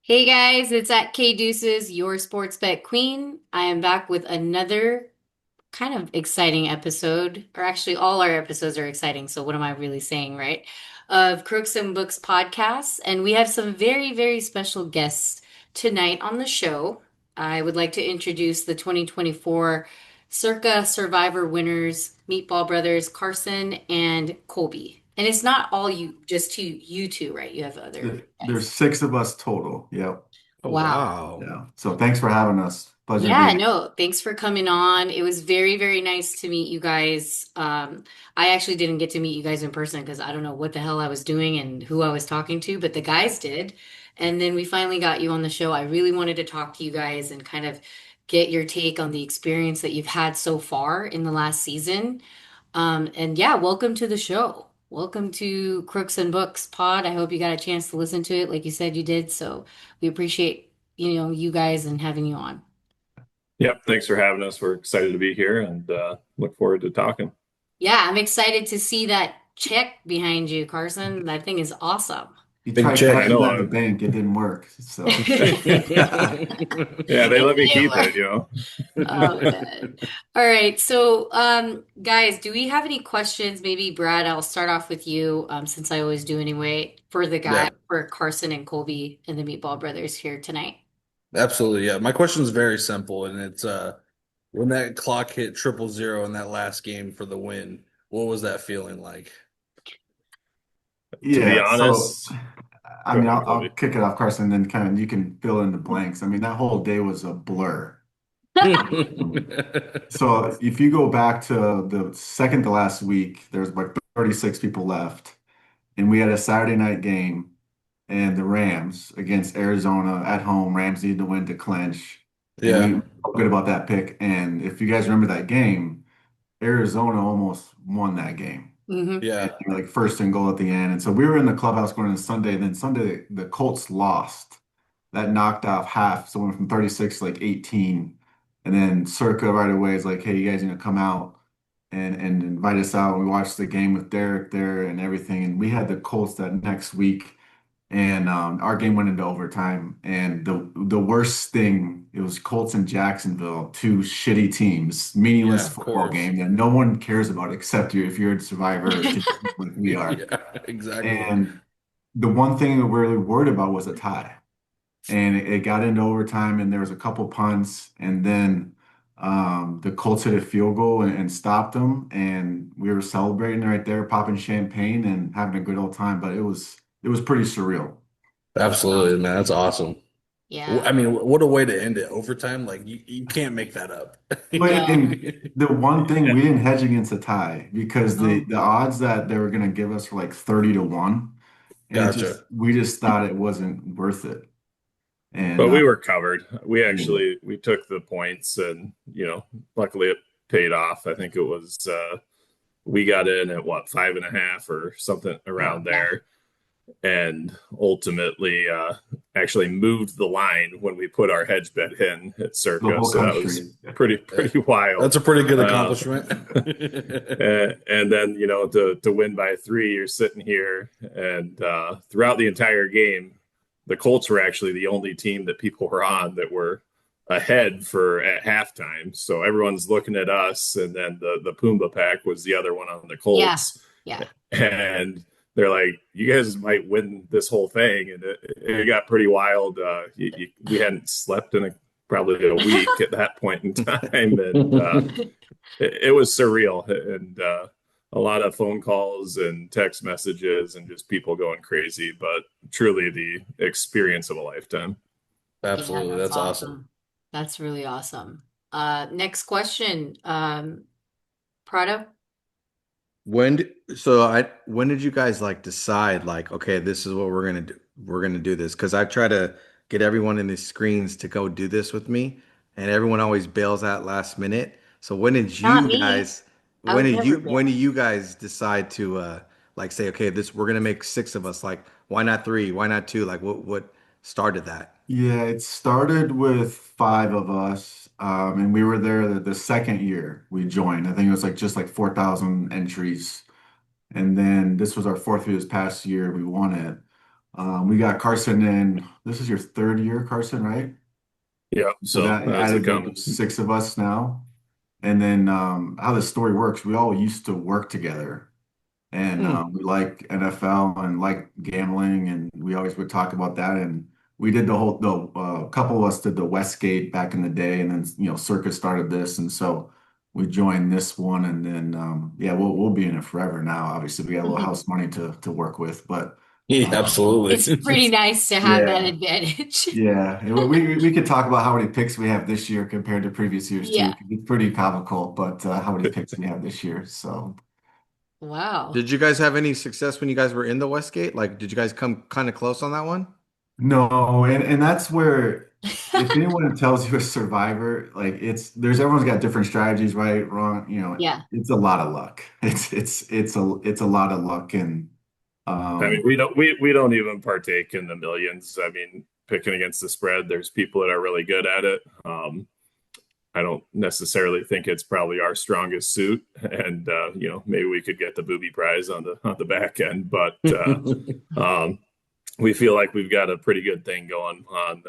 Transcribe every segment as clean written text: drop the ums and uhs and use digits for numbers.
Hey guys, it's at K Deuces, your sports bet queen. I am back with another kind of exciting episode, or actually, all our episodes are exciting. So, what am I really saying, right? Of Crooks and Books podcast. And we have some very, very special guests tonight on the show. I would like to introduce the 2024 Circa Survivor winners, Meatball Brothers, Carson and Colby. And it's not all you, just you two, right? You have other There's guys. six of us total. Yep. Oh, Wow. wow. Yeah. So thanks for having us. Pleasure Yeah, being. no, thanks for coming on. It was very, very nice to meet you guys. I actually didn't get to meet you guys in person because I don't know what the hell I was doing and who I was talking to, but the guys did. And then we finally got you on the show. I really wanted to talk to you guys and kind of get your take on the experience that you've had so far in the last season. And yeah, welcome to the show. Welcome to Crooks and Books Pod. I hope you got a chance to listen to it like you said you did. So we appreciate, you guys and having you on. Yep. Thanks for having us. We're excited to be here and look forward to talking. Yeah, I'm excited to see that check behind you, Carson. That thing is awesome. You Big tried check. I cashing know. that in the bank. It didn't work. So Yeah, they It let me did keep work. it. Oh man. All right. So, guys, do we have any questions? Maybe Brad, I'll start off with you, since I always do anyway, for the guy Yeah, for Carson and Colby and the Meatball Brothers here tonight. Absolutely, yeah. My question is very simple, and it's when that clock hit 000 in that last game for the win, what was that feeling like? To be yeah. So honest, I go mean, ahead, I'll Colby. kick it off, Carson, and then kind of you can fill in the blanks. I mean, that whole day was a blur. So if you go back to the second to last week, there's like 36 people left, and we had a Saturday night game, and the Rams against Arizona at home. Rams needed to win to clinch, and we Yeah, felt good about that pick. And if you guys remember that game, Arizona almost won that game. Hmm. And yeah, like first and goal at the end. And so we were in the clubhouse going into Sunday, and then Sunday the Colts lost. That knocked off half, so went from 36 to like 18. And then Circa right away is like, hey, you guys need to come out and invite us out. We watched the game with Derek there and everything. And we had the Colts that next week. And our game went into overtime. And the worst thing, it was Colts and Jacksonville, two shitty teams, yeah, meaningless of football course. game that no one cares about except you if you're a survivor ticket like we are. Yeah, exactly. And the one thing that we're really worried about was a tie. And it got into overtime, and there was a couple punts, and then the Colts hit a field goal and stopped them, and we were celebrating right there, popping champagne and having a good old time. But it was pretty surreal. Absolutely, man. That's awesome. Yeah. I mean, what a way to end it. Overtime, like you can't make that up. But and No. the one thing Yeah. we didn't hedge against a tie because the Oh. the odds that they were going to give us were like 30 to 1, and it just Gotcha. we just thought it wasn't worth it. And But we were covered. We yeah, actually we took the points and luckily it paid off. I think it was we got in at what 5.5 or something yeah, around Yeah. there. And ultimately actually moved the line when we put our hedge bet in at the Circa. whole So that was country. pretty wild. That's a pretty good Uh, accomplishment. and then to win by three, you're sitting here, and throughout the entire game, the Colts were actually the only team that people were on that were ahead for at halftime. So everyone's looking at us, and then the Pumbaa pack was the other one on the Yeah. Colts, Yeah. and they're like, "You guys might win this whole thing," and it got pretty wild. We hadn't slept in probably a week at that point in time, and it was surreal, and a lot of phone calls and text messages, and just people going crazy. But truly, the experience of a lifetime. Yeah, Absolutely. that's That's awesome. awesome. That's really awesome. Next question. Prado? When did you guys like decide like, okay, this is what we're gonna do. We're gonna do this because I try to get everyone in these screens to go do this with me, and everyone always bails out last minute. So Not me. I would never when bail. did you guys decide to like say, okay, this we're gonna make six of us. Like, why not three? Why not two? Like, what started that? Yeah, it started with five of us, and we were there the second year we joined. I think it was like just like 4,000 entries, and then this was our fourth year. This past year, we won it. We got Carson in. This is your third year, Carson, right? Yeah, So so that how's it added like coming? six of us now. And then how the story works, we all used to work together, and Hmm. we like NFL and like gambling, and we always would talk about that. And we did the couple of us did the Westgate back in the day, and then Circus started this, and so we joined this one, and then yeah, we'll be in it forever now. Obviously, we got a little house money to work with, but Yeah, It's absolutely. pretty nice to have that yeah. advantage. Yeah, we could talk about how many picks we have this year compared to previous years too. Yeah. It's pretty comical, but how many picks we have this year. So Wow. Did you guys have any success when you guys were in the Westgate? Like, did you guys come kind of close on that one? no, and that's where if anyone tells you a survivor, like there's everyone's got different strategies, right, wrong, Yeah. it's a lot of luck. It's a lot of luck, and I mean, um we don't even partake in the millions. I mean, picking against the spread, there's people that are really good at it. I don't necessarily think it's probably our strongest suit, and maybe we could get the booby prize on the back end, but um, we feel like we've got a pretty good thing going on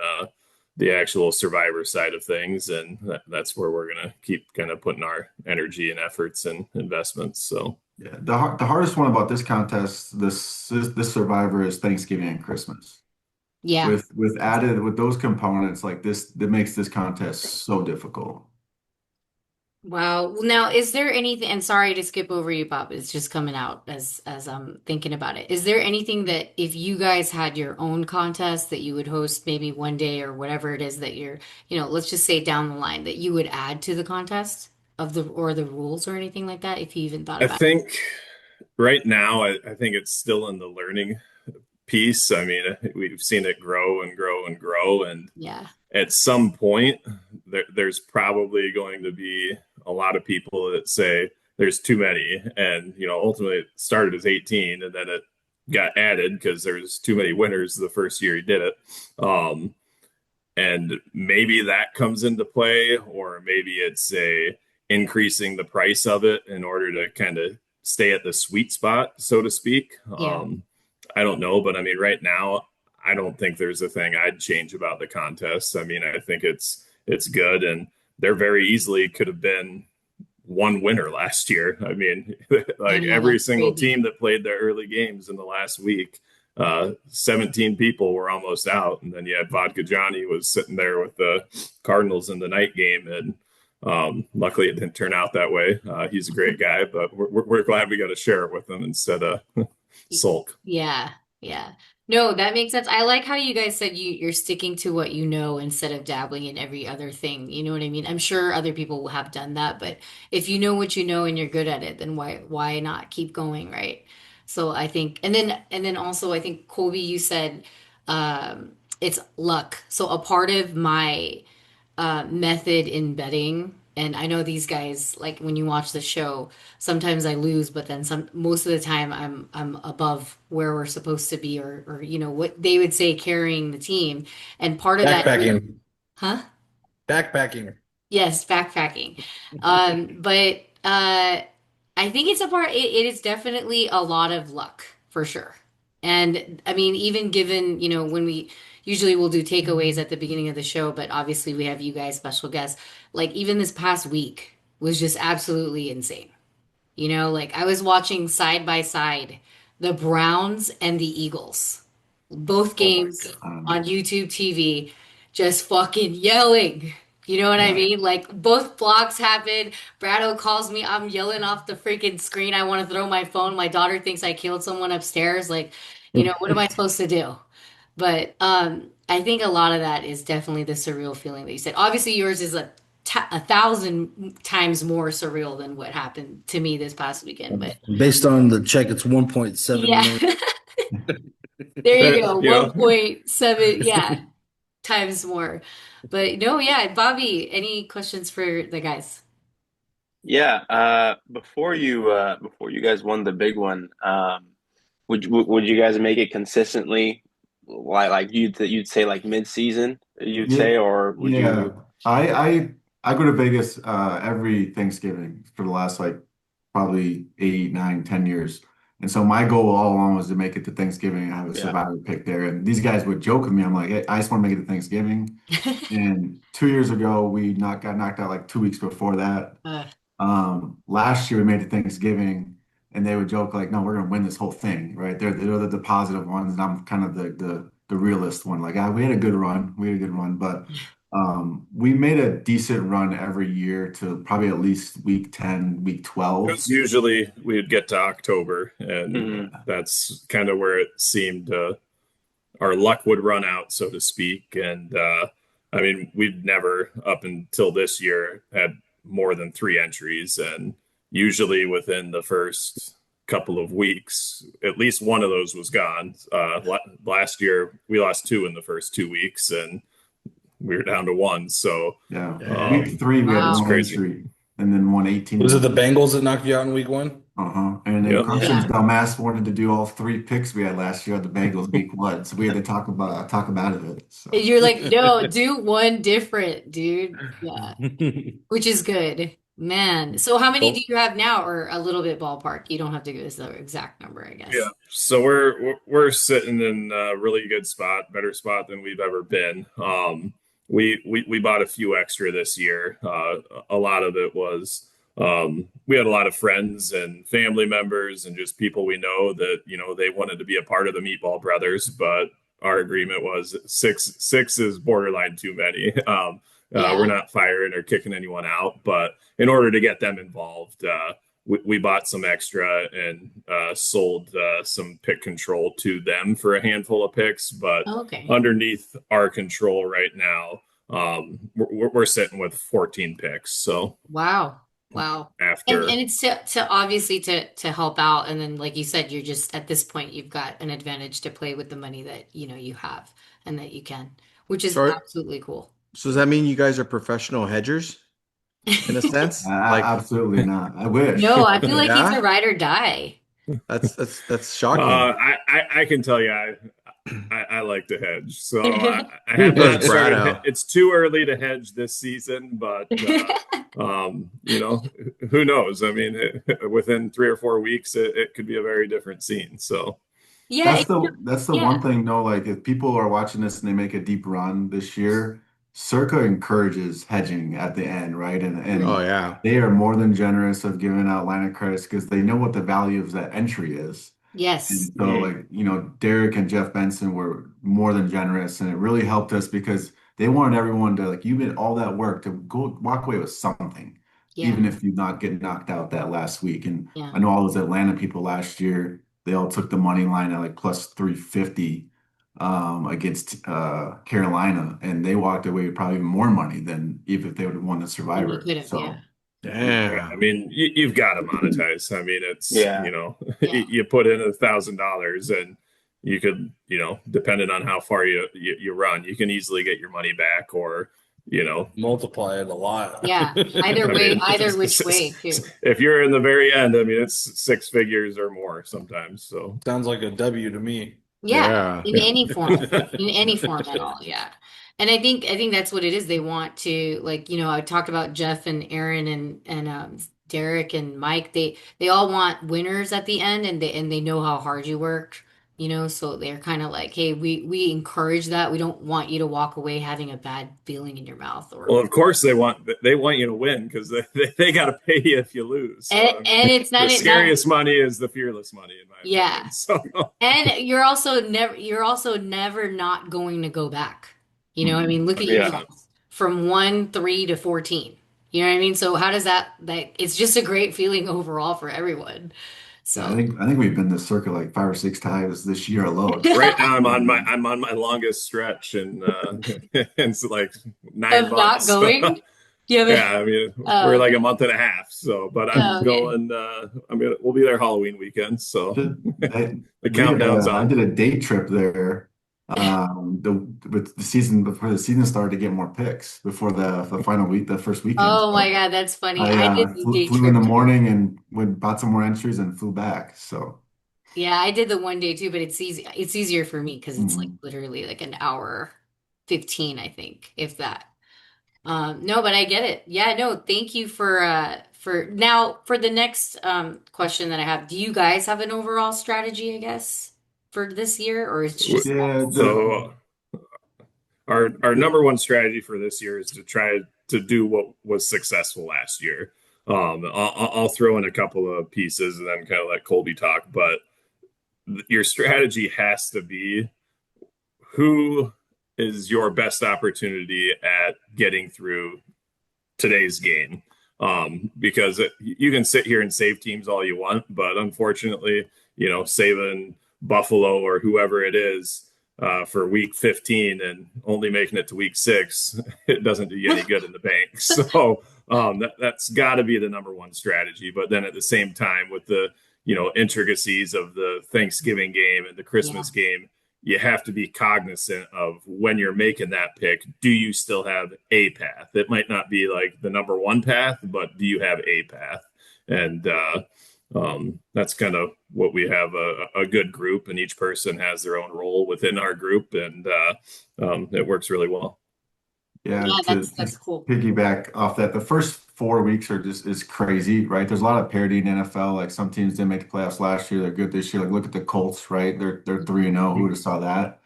the actual survivor side of things, and that's where we're gonna keep kind of putting our energy and efforts and investments. So yeah, the hardest one about this contest, this survivor is Thanksgiving and Christmas. Yeah. With those components like this that makes this contest so difficult. Wow. Well, now, is there anything, and sorry to skip over you, Bob, it's just coming out as I'm thinking about it. Is there anything that if you guys had your own contest that you would host maybe one day or whatever it is that you're, let's just say down the line that you would add to the contest of the rules or anything like that, if you even thought I about it? think right now, I think it's still in the learning piece. I mean, we've seen it grow and grow and grow, and Yeah. at some point, there's probably going to be a lot of people that say there's too many, and ultimately it started as 18, and then it got added because there's too many winners the first year he did it. Um, and maybe that comes into play, or maybe it's a increasing the price of it in order to kind of stay at the sweet spot, so to speak. Yeah. I don't know, but I mean, right now, I don't think there's a thing I'd change about the contest. I mean, I think it's good, and there very easily could have been one winner last year. I mean, I like know every that's single crazy. team that played their early games in the last week, 17 people were almost out. And then you had Vodka Johnny was sitting there with the Cardinals in the night game. And luckily it didn't turn out that way. He's a great guy, but we're glad we got to share it with him instead of sulk. Yeah, yeah. No, that makes sense. I like how you guys said you're sticking to what you know instead of dabbling in every other thing. You know what I mean? I'm sure other people will have done that, but if you know what you know and you're good at it, then why not keep going, right? So I think and then also I think Colby, you said it's luck. So a part of my method in betting. And I know these guys, like when you watch the show, sometimes I lose, but then most of the time I'm above where we're supposed to be or what they would say carrying the team. And part of that is, Backpacking. huh? Backpacking. Yes, backpacking. But I think it's a part, it is definitely a lot of luck for sure. And I mean, even given, when we usually we'll do takeaways at the beginning of the show, but obviously we have you guys, special guests. Like even this past week was just absolutely insane. Like I was watching side by side the Browns and the Eagles, both Oh my games God. on YouTube TV, just fucking yelling. You know what I Yeah. mean? Like both blocks happen. Brado calls me. I'm yelling off the freaking screen. I want to throw my phone. My daughter thinks I killed someone upstairs. Like, what am I supposed to do? But I think a lot of that is definitely the surreal feeling that you said. Obviously, yours is a thousand times more surreal than what happened to me this past weekend. But Based on the check, it's 1.7 yeah, million. there you go. You know, 1.7, yeah, times more. But no, yeah, Bobby, any questions for the guys? Yeah, before you guys won the big one, would you guys make it consistently like you'd say like mid-season, you'd Yeah, say, or would yeah. you? I go to Vegas every Thanksgiving for the last like probably 8, 9, 10 years. And so my goal all along was to make it to Thanksgiving. I have a Yeah. survivor pick there. And these guys would joke with me. I'm like, hey, I just want to make it to Thanksgiving. And 2 years ago, we got knocked out like 2 weeks before that. Uh, Last year we made it Thanksgiving, and they would joke like, "No, we're gonna win this whole thing, right?" They're the positive ones, and I'm kind of the realist one. Like, we had a good run, but we made a decent run every year to probably at least week 10, week 12. Because usually we'd get to October, and Hmm. Yeah, that's kind of where it seemed our luck would run out, so to speak. And I mean, we've never, up until this year, had more than three entries. And usually within the first couple of weeks, at least one of those was gone. Last year, we lost two in the first 2 weeks, and we were down to one. So yeah. Dang. Week 3 we had it's wow. one crazy. entry, and then won 18 Was it minutes. the Bengals that knocked you out in week one? And then Yep. Carson's Yeah. dumbass wanted to do all three picks we had last year at the Bengals week 1, so we had to talk about it. And So you're like, no, do one different, dude. Yeah, which is good. Man. So how many do Well, you have now, or a little bit ballpark? You don't have to give us the exact number, I Yeah. guess. So we're sitting in a really good spot, better spot than we've ever been. We bought a few extra this year. A lot of it was we had a lot of friends and family members and just people we know that they wanted to be a part of the Meatball Brothers, but our agreement was six is borderline too many. We're Yeah. not firing or kicking anyone out, but in order to get them involved, we bought some extra and sold some pick control to them for a handful of picks. But Okay. underneath our control right now, we're sitting with 14 picks. So Wow. Wow. after, And it's to obviously to help out. And then like you said, you're just at this point you've got an advantage to play with the money that you have and that you can, which is So, absolutely cool. so does that mean you guys are professional hedgers in a sense? Like, absolutely not. I No, wish. I feel like he's a yeah, ride or die. that's shocking. I can tell you, I like to hedge. So I have That's not started. Brado. It's too early to hedge this season, but you know, who knows? I mean, within 3 or 4 weeks, it could be a very different scene. So Yeah, That's the yeah. one thing, no, like if people are watching this and they make a deep run this year, Circa encourages hedging at the end, right? Oh And yeah. they are more than generous of giving out line of credits because they know what the value of that entry is. Yes. And so, like, Derek and Jeff Benson were more than generous, and it really helped us because they wanted everyone to, like, you did all that work to go walk away with something, Yeah. even if you not get knocked out that last week. And Yeah. I know all those Atlanta people last year, they all took the money line at like plus 350 against Carolina, and they walked away with probably even more money than even if they would have won the And you Survivor. could have, yeah. So, yeah, I Damn. mean, you've got to monetize. I mean, it's Yeah. Yeah. you put in $1,000 and you could, depending on how far you run, you can easily get your money back, or multiply it a lot. Yeah. I mean, Either which way too. if you're in the very end, I mean, it's six figures or more sometimes. So Sounds like a W to me. Yeah, Yeah. in any form, in any form at all. Yeah. And I think that's what it is. They want to like, I talked about Jeff and Aaron and Derek and Mike. They all want winners at the end and they know how hard you worked, so they're kind of like, hey, we encourage that. We don't want you to walk away having a bad feeling in your mouth well, or of course they want you to win because they got to pay you if you lose. So I mean, and it's the not scariest money is the fearless money, in my yeah. opinion. So And you're also never not going to go back. I mean, look at you Yeah. guys from 1-3 to 14. You know what I mean? So how does that like it's just a great feeling overall for everyone. yeah, I So think I think we've been to Circa like 5 or 6 times this year alone. right now I'm on my longest stretch and it's like nine of not months. going. Do you have Yeah, I mean we're okay. like a month and a half. So, but I'm Okay. going. We'll be there Halloween weekend. So I, the countdown's I on. did a day trip there with the season before the season started to get more picks before the final week, the first weekend. Oh my So God, that's funny. I I did the day flew in the trip too. morning and bought some more entries and flew back. So Yeah, I did the one day too, but it's easy. It's easier for me because it's like mhm. literally like an hour 15, I think, if that. No, but I get it. Yeah, no, thank you for now for the next question that I have. Do you guys have an overall strategy, I guess, for this year, or it's just Yeah, So our number one strategy for this year is to try to do what was successful last year. I'll throw in a couple of pieces and then kind of let Colby talk, but your strategy has to be who is your best opportunity at getting through today's game. Because you can sit here and save teams all you want, but unfortunately, saving Buffalo or whoever it is for week 15 and only making it to week 6, it doesn't do you any good in the bank. So that's got to be the number one strategy. But then at the same time, with the intricacies of the Thanksgiving game and the yeah, Christmas game, you have to be cognizant of when you're making that pick. Do you still have a path? It might not be like the number one path, but do you have a path? And that's kind of what we have a good group, and each person has their own role within our group, and it works really well. yeah, yeah, to that's just cool. piggyback off that, the first 4 weeks are just is crazy, right? There's a lot of parity in NFL. Like some teams didn't make the playoffs last year, they're good this year. Like look at the Colts, right? They're 3-0. Who would have saw that?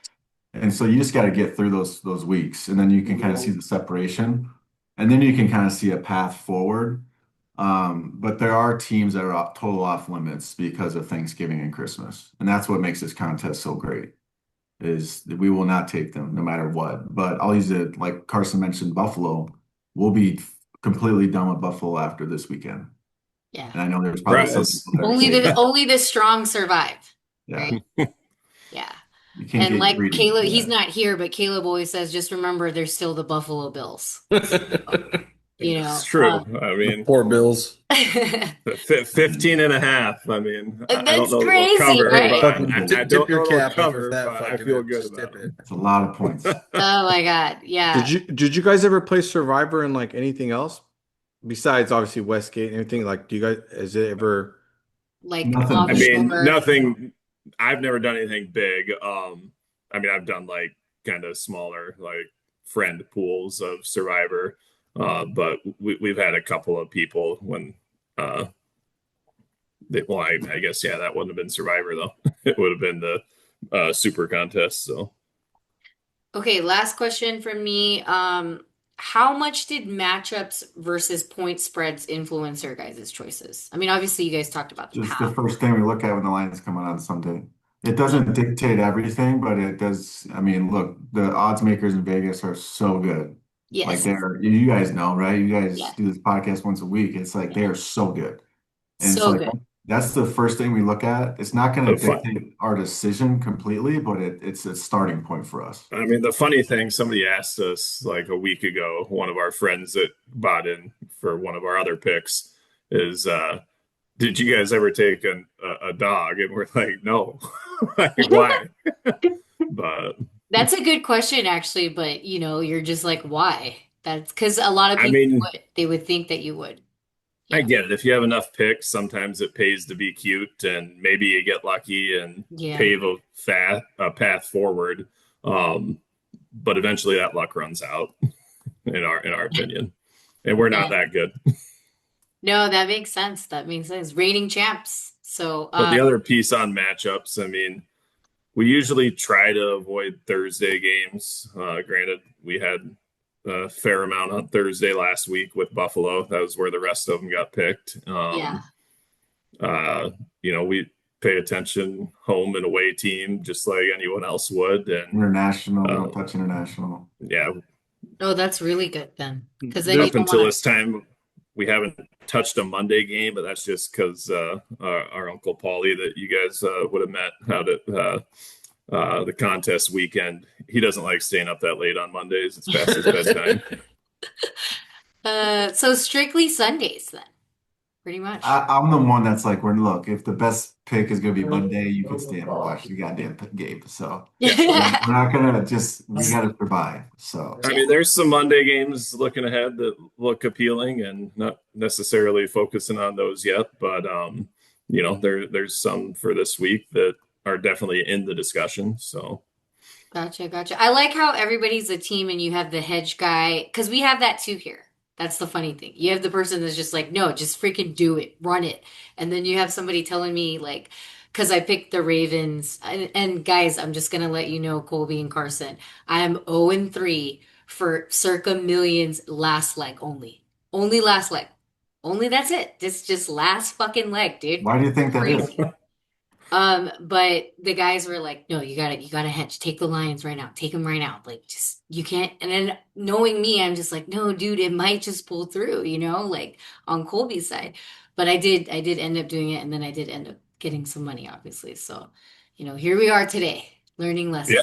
And so you just got to get through those weeks, and then you can kind of see the separation, and then you can kind of see a path forward. But there are teams that are total off limits because of Thanksgiving and Christmas, and that's what makes this contest so great. Is that we will not take them no matter what. But I'll use it like Carson mentioned, Buffalo. We'll be completely done with Buffalo after this weekend, Yeah. and I know there's probably some Surprise. people that are saying, Only the strong survive, yeah, right? Yeah. you can't And get like greedy. Caleb, he's Yeah. not here, but Caleb always says, just remember there's still the Buffalo Bills. You It's know, true. I The mean, poor Bills. that's 15 and a half. I mean, I don't know that we'll crazy, cover, right? but Fucking I tip don't your know that we'll cap if cover, that but I fucking feel it. good Just about tip it. It's a lot of points. Oh my God. Yeah. Did you guys ever play Survivor and like anything else besides obviously Westgate and everything? Like, do you guys has it ever? Like Nothing I big. mean, offshore. nothing. I've never done anything big. I mean, I've done like kind of smaller, like friend pools of Survivor, but we've had a couple of people when uh, well, I guess yeah, that wouldn't have been Survivor though. It would have been the Super Contest. So Okay, last question from me. How much did matchups versus point spreads influence your guys' choices? I mean, obviously you guys talked about the Just the path. first thing we look at when the line's coming on Sunday. It Yeah. doesn't dictate everything, but it does. I mean, look, the odds makers in Vegas are so good. Like Yes. you guys know, right? You guys Yeah. do this podcast once a week. It's like they Yeah. are so good. And it's So like good. that's the first thing we look at. It's not going the to fun, dictate our decision completely, but it's a starting point for us. I mean, the funny thing, somebody asked us like a week ago, one of our friends that bought in for one of our other picks is, did you guys ever take a dog? And we're like, no. Like, why? But That's a good question, actually, but you're just like, why? That's because a lot of I people mean, would. They would think that you would. I Yeah. get it. If you have enough picks, sometimes it pays to be cute, and maybe you get lucky and Yeah. pave a path forward. Um, but eventually, that luck runs out, in our opinion, and we're not Yeah. that good. No, that makes sense. That makes sense. Reigning champs. So, But the other piece on matchups, I mean, we usually try to avoid Thursday games. Granted, we had a fair amount on Thursday last week with Buffalo. That was where the rest of them got picked. yeah. Uh, we pay attention home and away team just like anyone else would. And International, we uh, don't touch international. yeah, Oh, that's really good then. Because then you up don't want until to. this time, we haven't touched a Monday game, but that's just because our Uncle Paulie that you guys would have met out at the contest weekend, he doesn't like staying up that late on Mondays. It's past his bedtime. So strictly Sundays then, pretty much. I'm the one that's like, look, if the best pick is going to be Monday, you can stay up and watch the goddamn game. So Yeah. we're not going to we got to survive. So I mean, there's some Monday games looking ahead that look appealing, and not necessarily focusing on those yet, but there's some for this week that are definitely in the discussion. So Gotcha, gotcha. I like how everybody's a team and you have the hedge guy, because we have that too here. That's the funny thing. You have the person that's just like, no, just freaking do it, run it. And then you have somebody telling me, like, because I picked the Ravens. And guys, I'm just gonna let you know, Colby and Carson, I am 0 and 3 for circa millions last leg only. Only last leg. Only that's it. Just last fucking leg, dude. Why do you think that is? Crazy. But the guys were like, no, you gotta hedge. Take the Lions right now. Take them right now. Like, just, you can't. And then knowing me, I'm just like, no, dude, it might just pull through, like on Colby's side. But I did end up doing it. And then I did end up getting some money, obviously. So, here we are today, learning Yeah.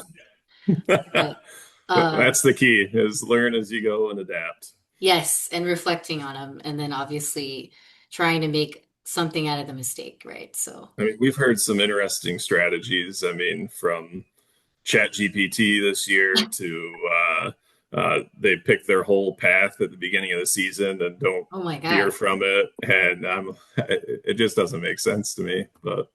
lessons. But, That's the key is learn as you go and adapt. yes, and reflecting on them. And then obviously trying to make something out of the mistake, right? So, I mean, we've heard some interesting strategies. I mean, from ChatGPT this year to they pick their whole path at the beginning of the season and don't oh my veer God. from it, and it just doesn't make sense to me. But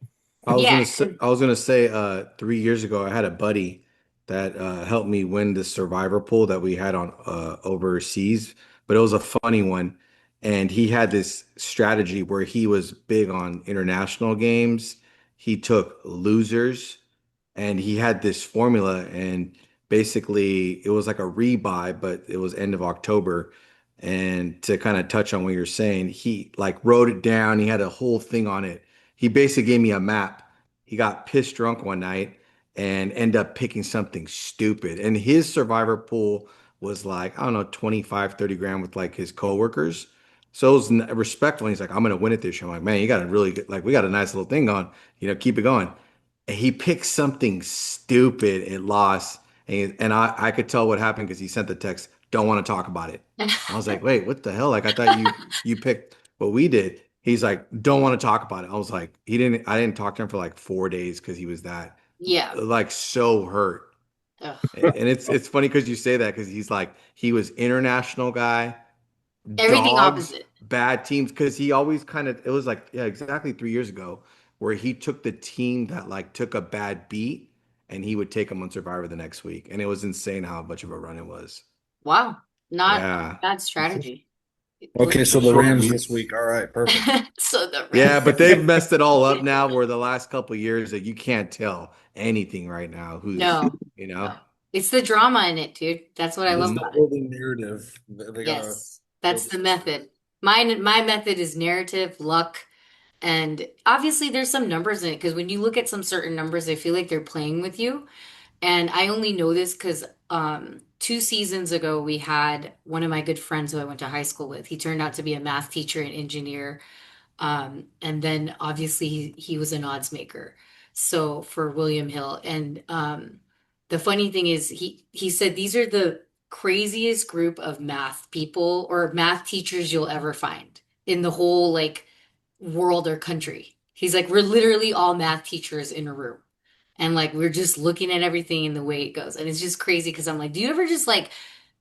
Yeah. I was gonna say 3 years ago I had a buddy that helped me win the survivor pool that we had on overseas, but it was a funny one. And he had this strategy where he was big on international games. He took losers and he had this formula, and basically it was like a rebuy, but it was end of October. And to kind of touch on what you're saying, he like wrote it down. He had a whole thing on it. He basically gave me a map. He got pissed drunk one night and ended up picking something stupid. And his survivor pool was like, I don't know, 25, 30 grand with like his coworkers. So it was respectful. He's like, I'm gonna win it this year. I'm like, man, you got a really good, like we got a nice little thing on, keep it going. And he picked something stupid and lost. And I could tell what happened because he sent the text, don't want to talk about it. I was like, wait, what the hell? Like I thought you picked what we did. He's like, don't want to talk about it. I was like, I didn't talk to him for like 4 days because he was that Yeah. like so hurt. Ugh. And it's funny because you say that because he's like he was international guy, Everything dogs, opposite. bad teams. Because he always kind of it was like yeah, exactly 3 years ago where he took the team that like took a bad beat and he would take them on Survivor the next week, and it was insane how much of a run it was. Wow. Not Yeah, bad strategy. Okay, The so the short Rams this weeks. week. All right, perfect. So the yeah, Rams. but they've messed it all up now. Where the last couple of years that you can't tell anything right now. Who's No, you know? no. It's the drama in it, dude. That's what I There's love no about it. building narrative. They gotta Yes. build That's the the suspense. method. My method is narrative, luck, and obviously there's some numbers in it because when you look at some certain numbers, I feel like they're playing with you. And I only know this because 2 seasons ago, we had one of my good friends who I went to high school with. He turned out to be a math teacher and engineer. And then obviously he was an odds maker. So for William Hill. And the funny thing is he said these are the craziest group of math people or math teachers you'll ever find in the whole like world or country. He's like, we're literally all math teachers in a room. And like we're just looking at everything in the way it goes. And it's just crazy because I'm like, do you ever just like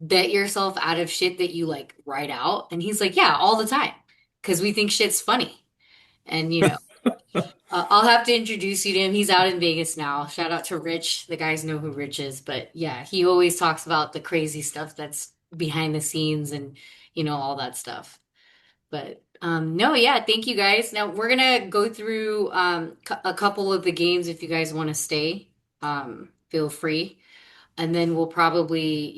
bet yourself out of shit that you like write out? And he's like, yeah, all the time. Because we think shit's funny. And I'll have to introduce you to him. He's out in Vegas now. Shout out to Rich. The guys know who Rich is. But yeah, he always talks about the crazy stuff that's behind the scenes and all that stuff. But no, yeah, thank you guys. Now we're gonna go through a couple of the games if you guys want to stay. Feel free. And then we'll probably,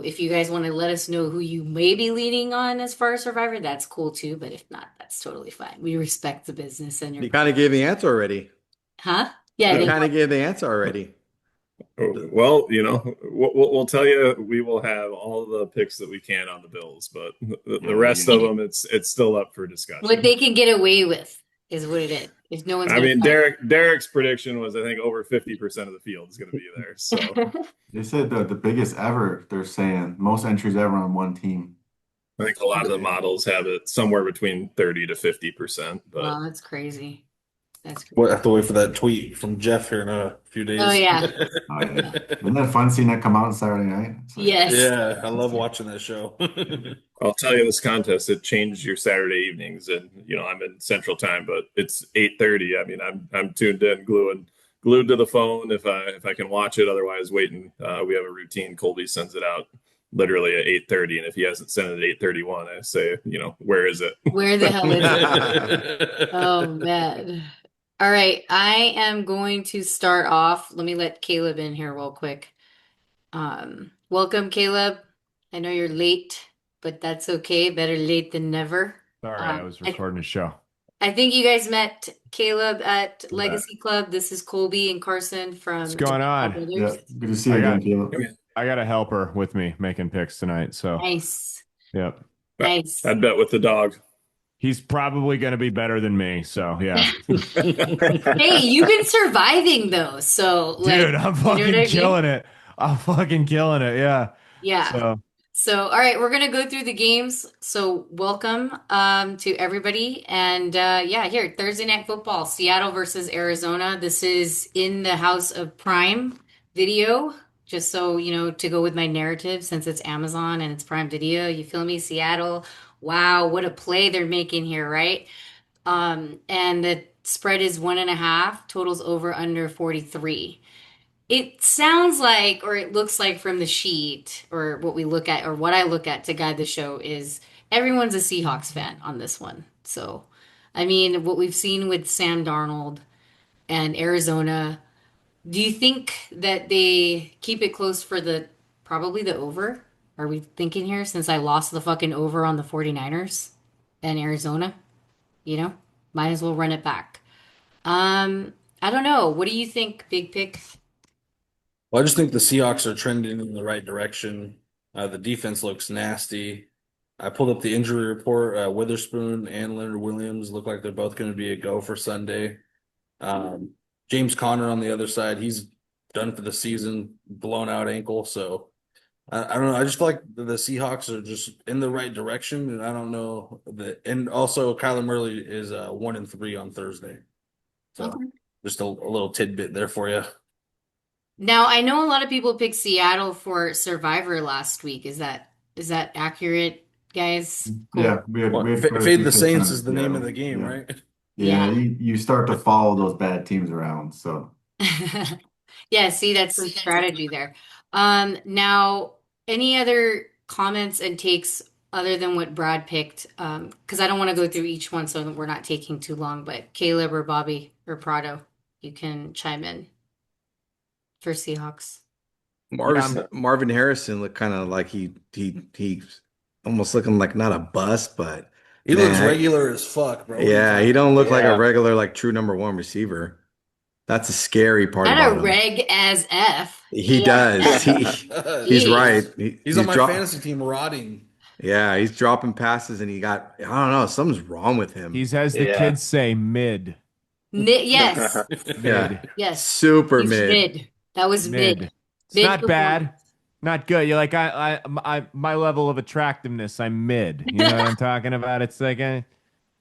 if you guys want to let us know who you may be leaning on as far as Survivor, that's cool too. But if not, that's totally fine. We respect the business and your, You kind of gave the answer already. huh? Yeah, You Uh, kind of gave the answer already. well, we'll tell you we will have all the picks that we can on the Bills, but the Yeah, rest of you, them, it's still up for what discussion. they can get away with is what it is. If no one's I gonna mean, fight. Derek's prediction was I think over 50% of the field is going to be there. So they said the biggest ever. They're saying most entries ever on one team. I think a lot of the models have it somewhere between 30 to 50%, but Wow, that's crazy. That's We'll crazy. have to wait for that tweet from Jeff here in a few Oh days. yeah. Oh yeah, isn't that fun seeing that come out on Saturday night? It's like Yes. Yeah, I love watching that show. I'll tell you this contest, it changed your Saturday evenings and I'm in Central Time, but it's 8:30. I mean, I'm tuned in, gluing glued to the phone if I can watch it. Otherwise, waiting. We have a routine. Colby sends it out literally at 8:30, and if he hasn't sent it at 8:31, I say, where is it? Where the hell is it? Oh man. All right, I am going to start off. Let me let Caleb in here real quick. Welcome, Caleb. I know you're late, but that's okay. Better late than never. Sorry, I was recording a show. I think you guys met Caleb at Yeah. Legacy Club. This is Colby and Carson from What's going on? Meattball Yeah, Brothers. good to see you again, Caleb. I got a helper with me making picks tonight. So, Nice. yep. Nice. I'd bet with the dog. He's probably going to be better than me. So, yeah. Hey, you've been surviving though, so Dude, I'm fucking what I mean? killing it. I'm fucking killing it. Yeah. Yeah. So, all right, we're gonna go through the games. So, welcome to everybody. And yeah, here, Thursday Night Football, Seattle versus Arizona. This is in the House of Prime Video, just so you know, to go with my narrative since it's Amazon and it's Prime Video. You feel me? Seattle. Wow, what a play they're making here, right? And the spread is 1.5, totals over under 43. It sounds like, or it looks like from the sheet, or what we look at, or what I look at to guide the show is everyone's a Seahawks fan on this one. So, I mean, what we've seen with Sam Darnold and Arizona, do you think that they keep it close for probably the over? Are we thinking here since I lost the fucking over on the 49ers and Arizona? Might as well run it back. I don't know. What do you think, Big Pick? Well, I just think the Seahawks are trending in the right direction. The defense looks nasty. I pulled up the injury report. Witherspoon and Leonard Williams look like they're both going to be a go for Sunday. James Conner on the other side, he's done for the season, blown out ankle. So I don't know. I just feel like the Seahawks are just in the right direction, and I don't know that. And also, Kyler Murray is 1-3 on Thursday. So Okay. just a little tidbit there for you. Now, I know a lot of people picked Seattle for Survivor last week. Is that accurate, guys? Cool. Yeah, we had quite a Fade few the picks Saints on is the it. name Yeah, of the game, yeah. right? Yeah, Yeah. you start to follow those bad teams around. So Yeah, see, that's some strategy there. Now, any other comments and takes other than what Brad picked? Because I don't want to go through each one so that we're not taking too long, but Caleb or Bobby or Prado, you can chime in for Seahawks. Marvin Harrison looked kind of like he almost looking like not a bust, but He looks man, regular as fuck, bro. What are you yeah, talking he don't look like Yeah. a regular like true number one receiver. That's a scary part Not about a him. reg as F. He Yeah. does. about? He's Jeez. right. He's on my fantasy team rotting. Yeah, he's dropping passes and he got I don't know, something's wrong with him. He's, as the Yeah. kids say, mid. Yes. Yeah. Yes. Super He's mid. mid. That was mid. It's Mid not bad. performance. Not good. You're like my level of attractiveness, I'm mid. You know what I'm talking about? It's like I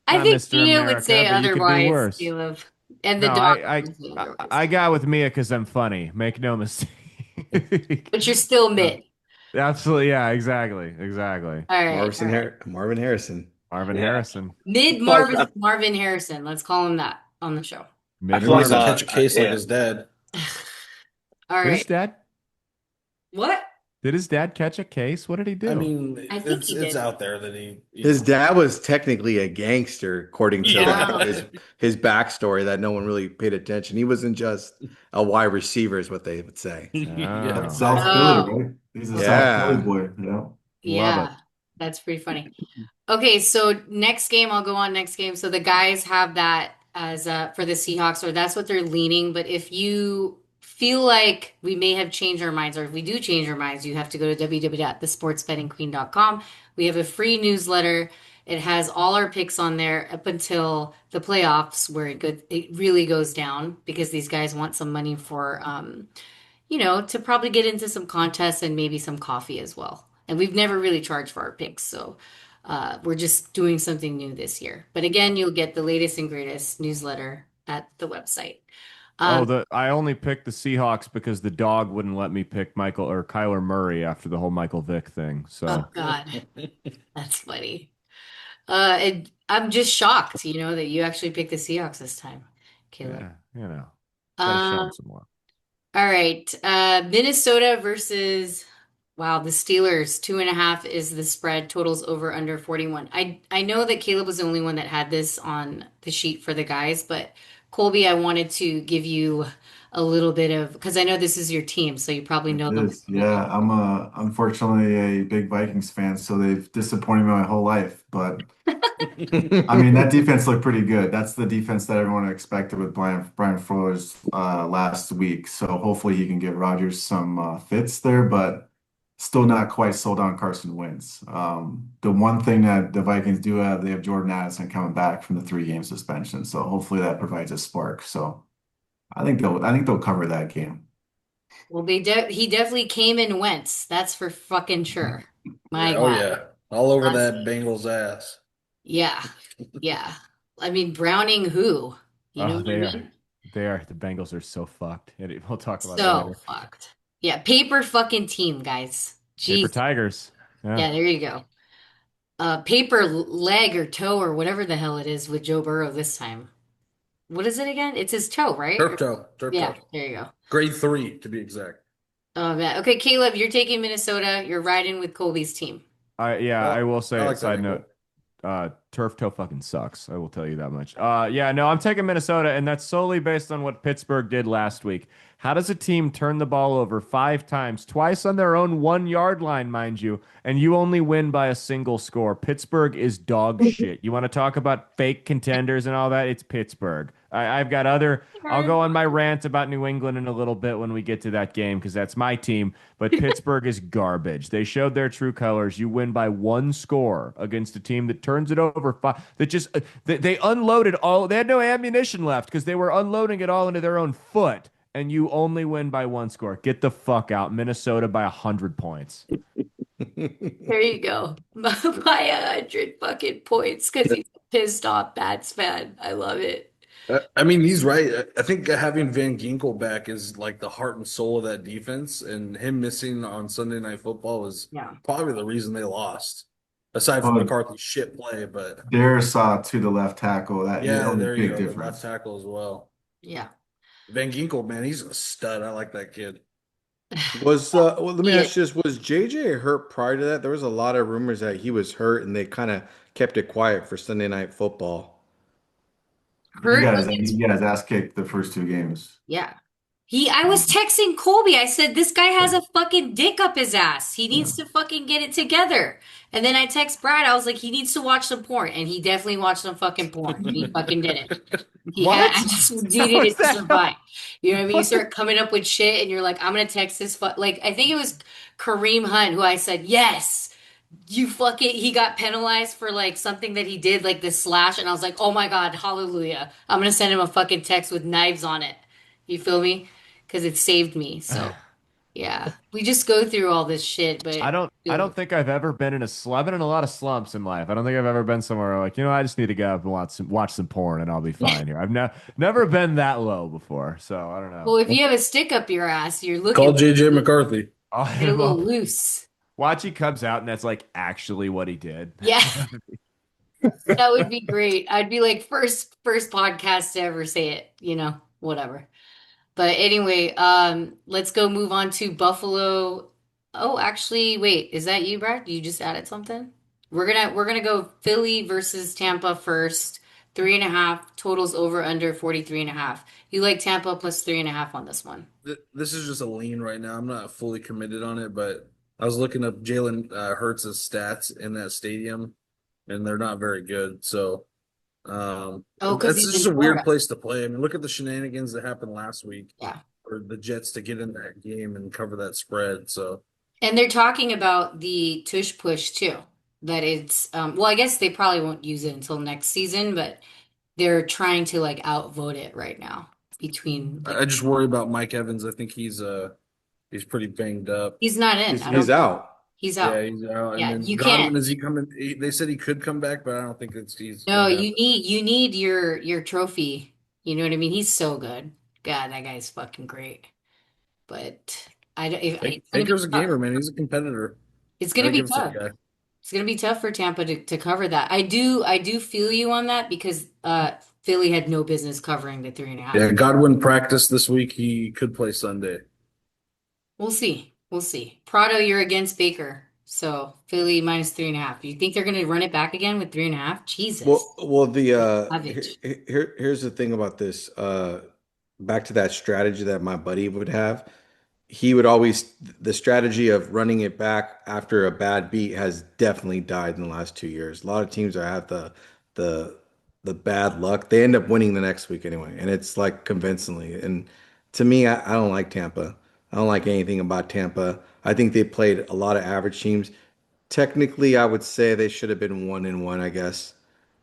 not think Mr. Mia would America, say but you could do otherwise, worse. Caleb. And the No, dog I would say otherwise. I got with Mia because I'm funny. Make no mistake. But you're still mid. Absolutely, yeah, exactly. All right. Marvin Harrison. Marvin Yeah. Harrison. Mid Marvin Harrison. Let's call him that on the show. Mid feel like He wants to Marvin. catch a case like yeah. his dad. All Did his right. dad? What? Did his dad catch a case? What did he do? I mean, I think it's he did. out there that he His dad was technically a gangster, according to Yeah. his backstory that no one really paid attention. He wasn't just a wide receiver, is what they would say. Yeah. South Oh. Philly, right? He's a Yeah. South Philly boy. Yeah. Yeah. That's pretty funny. Okay, so next game, I'll go on next game. So the guys have that as for the Seahawks, or that's what they're leaning. But if you feel like we may have changed our minds, or if we do change our minds, you have to go to www.thesportsbettingqueen.com. We have a free newsletter. It has all our picks on there up until the playoffs, where it really goes down because these guys want some money for to probably get into some contests and maybe some coffee as well. And we've never really charged for our picks, so we're just doing something new this year. But again, you'll get the latest and greatest newsletter at the website. I only picked the Seahawks because the dog wouldn't let me pick Michael or Kyler Murray after the whole Michael Vick thing. So Oh God, that's funny. I'm just shocked, that you actually picked the Seahawks this time, Caleb. yeah, Got to show them Um, some more. all right. Minnesota versus the Steelers. 2.5 is the spread. Totals over under 41. I know that Caleb was the only one that had this on the sheet for the guys, but Colby, I wanted to give you a little bit of because I know this is your team, so you probably It know them is. Yeah, I'm unfortunately a big Vikings fan, so they've disappointed me my whole life. But I mean, that defense looked pretty good. That's the defense that everyone expected with Brian Flores last week. So hopefully he can give Rodgers some fits there, but still not quite sold on Carson Wentz. The one thing that the Vikings do have, they have Jordan Addison coming back from the 3-game suspension. So hopefully that provides a spark. So I think they'll cover that game. Well, he definitely came and went. That's for fucking sure. Yeah, My oh God. yeah. All over That's, that Bengals ass. yeah. Yeah. I mean, Browning who? You know Oh, what I they are. mean? They are. The Bengals are so fucked. We'll talk about it So later. fucked. Yeah. Paper fucking team, guys. Paper Jeez. Tigers. Yeah. Yeah, there you go. Paper leg or toe or whatever the hell it is with Joe Burrow this time. What is it again? It's his toe, right? Turf toe. Turf Yeah, toe. there you go. Grade 3 to be exact. Oh man. Okay, Caleb, you're taking Minnesota. You're riding with Colby's team. I will I say, like that side angle. note, turf toe fucking sucks. I will tell you that much. Yeah, no, I'm taking Minnesota, and that's solely based on what Pittsburgh did last week. How does a team turn the ball over 5 times, twice on their own 1 yard line, mind you, and you only win by a single score? Pittsburgh is dog shit. You want to talk about fake contenders and all that? It's Pittsburgh. I've got other. I'll go on my rant about New England in a little bit when we get to that game because that's my team. But Pittsburgh is garbage. They showed their true colors. You win by 1 score against a team that turns it over five. That just they unloaded all. They had no ammunition left because they were unloading it all into their own foot. And you only win by 1 score. Get the fuck out. Minnesota by 100 points. There you go. By 100 fucking points because he's a pissed off Bats fan. I love it. I mean, he's right. I think having Van Ginkel back is like the heart and soul of that defense, and him missing on Sunday Night Football was Yeah. probably the reason they lost. Aside from Oh, McCarthy's shit play, but Dare saw to the left tackle. That yeah, was a there you big go. The left difference. tackle as well. Yeah. Van Ginkel, man, he's a stud. I like that kid. Well, let me Yeah. ask you this, was JJ hurt prior to that? There was a lot of rumors that he was hurt and they kind of kept it quiet for Sunday Night Football. He Hurt got his, against. he got his ass kicked the first 2 games. Yeah. I was texting Colby. I said, this guy has a fucking dick up his ass. He Yeah. needs to fucking get it together. And then I text Brad. I was like, he needs to watch some porn. And he definitely watched some fucking porn. And he fucking did it. What? I just How needed is it to that? survive. You know what I mean? You What the- start coming up with shit and you're like, I'm going to text this. Like, I think it was Kareem Hunt who I said, yes. He got penalized for like something that he did, like this slash, and I was like, oh my God, hallelujah. I'm gonna send him a fucking text with knives on it. You feel me? Because it saved me. So yeah. We just go through all this shit, I but don't I don't think I've ever been in a I've been in a lot of slumps in life. I don't think I've ever been somewhere like, I just need to go up and watch some porn and I'll be fine here. I've never been that low before, so I don't know. well, if you have a stick up your ass, you're Call looking JJ McCarthy. I'll hit get a him little up. loose. Watch he comes out and that's like actually what he did. Yeah, that would be great. I'd be like first podcast to ever say it, whatever. But anyway, let's go move on to Buffalo. Oh, actually, wait, is that you, Brad? You just added something? We're gonna go Philly versus Tampa first. 3.5 totals over under 43.5. You like Tampa plus 3.5 on this one. This is just a lean right now. I'm not fully committed on it, but I was looking up Jalen Hurts' stats in that stadium, and they're not very good. So Oh, because that's he's just in a weird Florida. place to play. I mean, look at the shenanigans that happened last week Yeah. for the Jets to get in that game and cover that spread. So And they're talking about the tush push too. That it's well, I guess they probably won't use it until next season, but they're trying to like outvote it right now between I like just worry about Mike Evans. I think he's pretty banged up. he's not in. He's, I don't he's out. he's Yeah, out. he's out. And Yeah, then you Godwin, can't. is he coming? They said he could come back, but I don't think he's No, gonna you happen. need your trophy. You know what I mean? He's so good. God, that guy's fucking great. But I don't. It's gonna be Baker's a tough. gamer, man. He's a competitor. It's gonna Gotta be give it to the tough. guy. It's gonna be tough for Tampa to cover that. I do feel you on that because Philly had no business covering the 3.5. Yeah, Godwin practiced this week. He could play Sunday. We'll see. We'll see. Prado, you're against Baker. So Philly minus 3.5. You think they're gonna run it back again with 3.5? Jesus. Well, the Savage. here's the thing about this. Back to that strategy that my buddy would have. He would always the strategy of running it back after a bad beat has definitely died in the last 2 years. A lot of teams are at the the bad luck. They end up winning the next week anyway, and it's like convincingly. And to me, I don't like Tampa. I don't like anything about Tampa. I think they played a lot of average teams. Technically, I would say they should have been 1-1, I guess.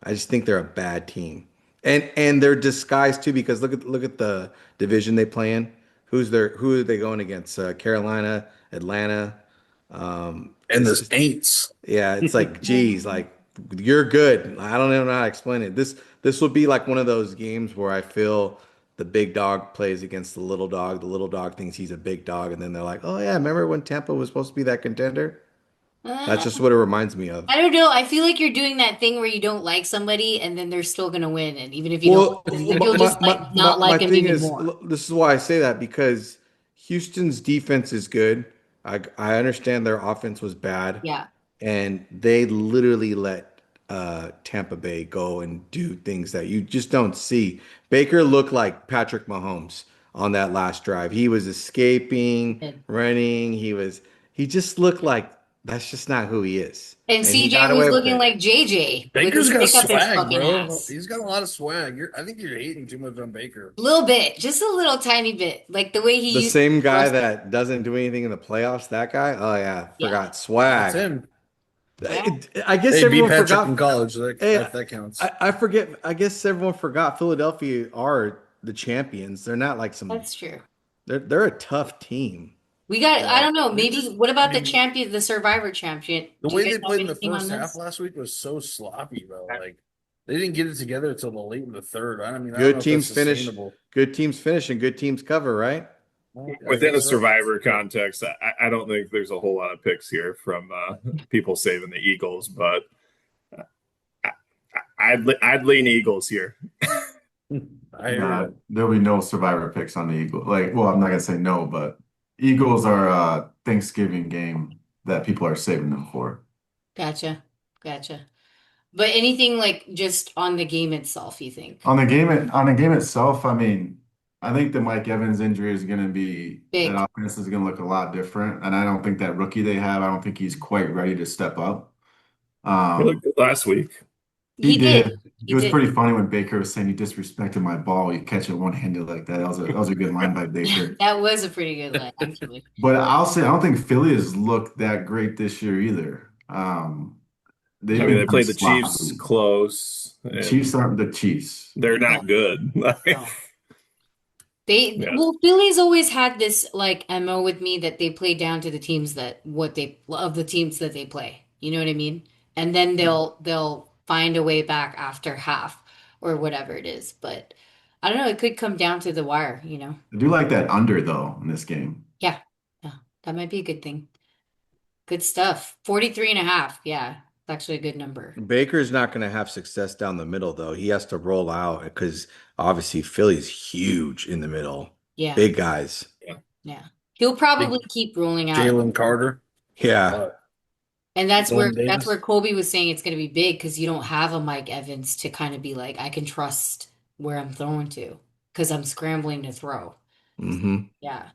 I just think they're a bad team. And they're disguised too because look at the division they play in. Who are they going against? Carolina, Atlanta. And It's the just Saints. yeah, it's like geez, like you're good. I don't even know how to explain it. This will be like one of those games where I feel the big dog plays against the little dog. The little dog thinks he's a big dog, and then they're like, "Oh yeah, remember when Tampa was supposed to be that contender?" That's Uh, just what it reminds me of. I don't know. I feel like you're doing that thing where you don't like somebody and then they're still gonna win. And even if you don't Well, like them, then you'll just like not my like them thing even is, more. this is why I say that because Houston's defense is good. I understand their offense was bad, Yeah. and they literally let Tampa Bay go and do things that you just don't see. Baker looked like Patrick Mahomes on that last drive. He was escaping, running. He just looked like that's just not who he is, And and he CJ got was away with looking it. like JJ with his Baker's got stick up his swag, fucking bro. ass. He's got a lot of swag. I think you're hating too much on Baker. A little bit, just a little tiny bit. Like the way The he used same guy thrust. that doesn't do anything in the playoffs, that guy? Oh yeah, Yeah. forgot That's swag. him. Well, I guess They beat everyone Patrick in forgot. college. So Hey, that counts. I forget. I guess everyone forgot Philadelphia are the champions. They're not like some. that's true. They're a tough team. We got, I Yeah. don't know, They maybe just, what I about the mean, champion, the Survivor champion? the Do you way guys they have played in the anything on first half this? last week was so sloppy, bro. Like they didn't get it together until the late in the third. I mean, I don't know Good if that's teams finish. sustainable. Good teams finish and good teams cover, right? Well, I Within a guess so. survivor context, I don't think there's a whole lot of picks here from people saving the Eagles, but I'd lean Eagles here. I hear Nah, you. there'll be no survivor picks on the Eagles. Like, well, I'm not gonna say no, but Eagles are a Thanksgiving game that people are saving them for. Gotcha. Gotcha. But anything like just on the game itself, you think? On the game itself, I mean, I think the Mike Evans injury is gonna be that Big. offense is gonna look a lot different, and I don't think that rookie they have, I don't think he's quite ready to step up. He looked Um, good last week. he He did. did. It He was did. pretty funny when Baker was saying you disrespected my ball. You catch it one-handed like that. That was a good line by Baker. That was a pretty good line, actually. But I'll say I don't think Philly has looked that great this year either. I They've mean, been they kind of played the Chiefs sloppy. close, The Chiefs and aren't the Chiefs. they're No, not good. no. They Yeah, well, Philly's always had this like MO with me that they play down to the teams that what they of the teams that they play. You know what I mean? And then they'll find a way back after half or whatever it is. But I don't know, it could come down to the wire, you know. I do like that under though in this game. Yeah. Yeah. That might be a good thing. Good stuff. 43.5. Yeah. It's actually a good number. Baker's not going to have success down the middle though. He has to roll out because obviously Philly's huge in the middle. Yeah. Big guys. yeah. Yeah. He'll probably keep rolling out. Jalen Carter. Yeah. And Dylan that's where Davis. Colby was saying it's going to be big because you don't have a Mike Evans to kind of be like, I can trust where I'm throwing to because I'm scrambling to throw. Hmm. Yeah.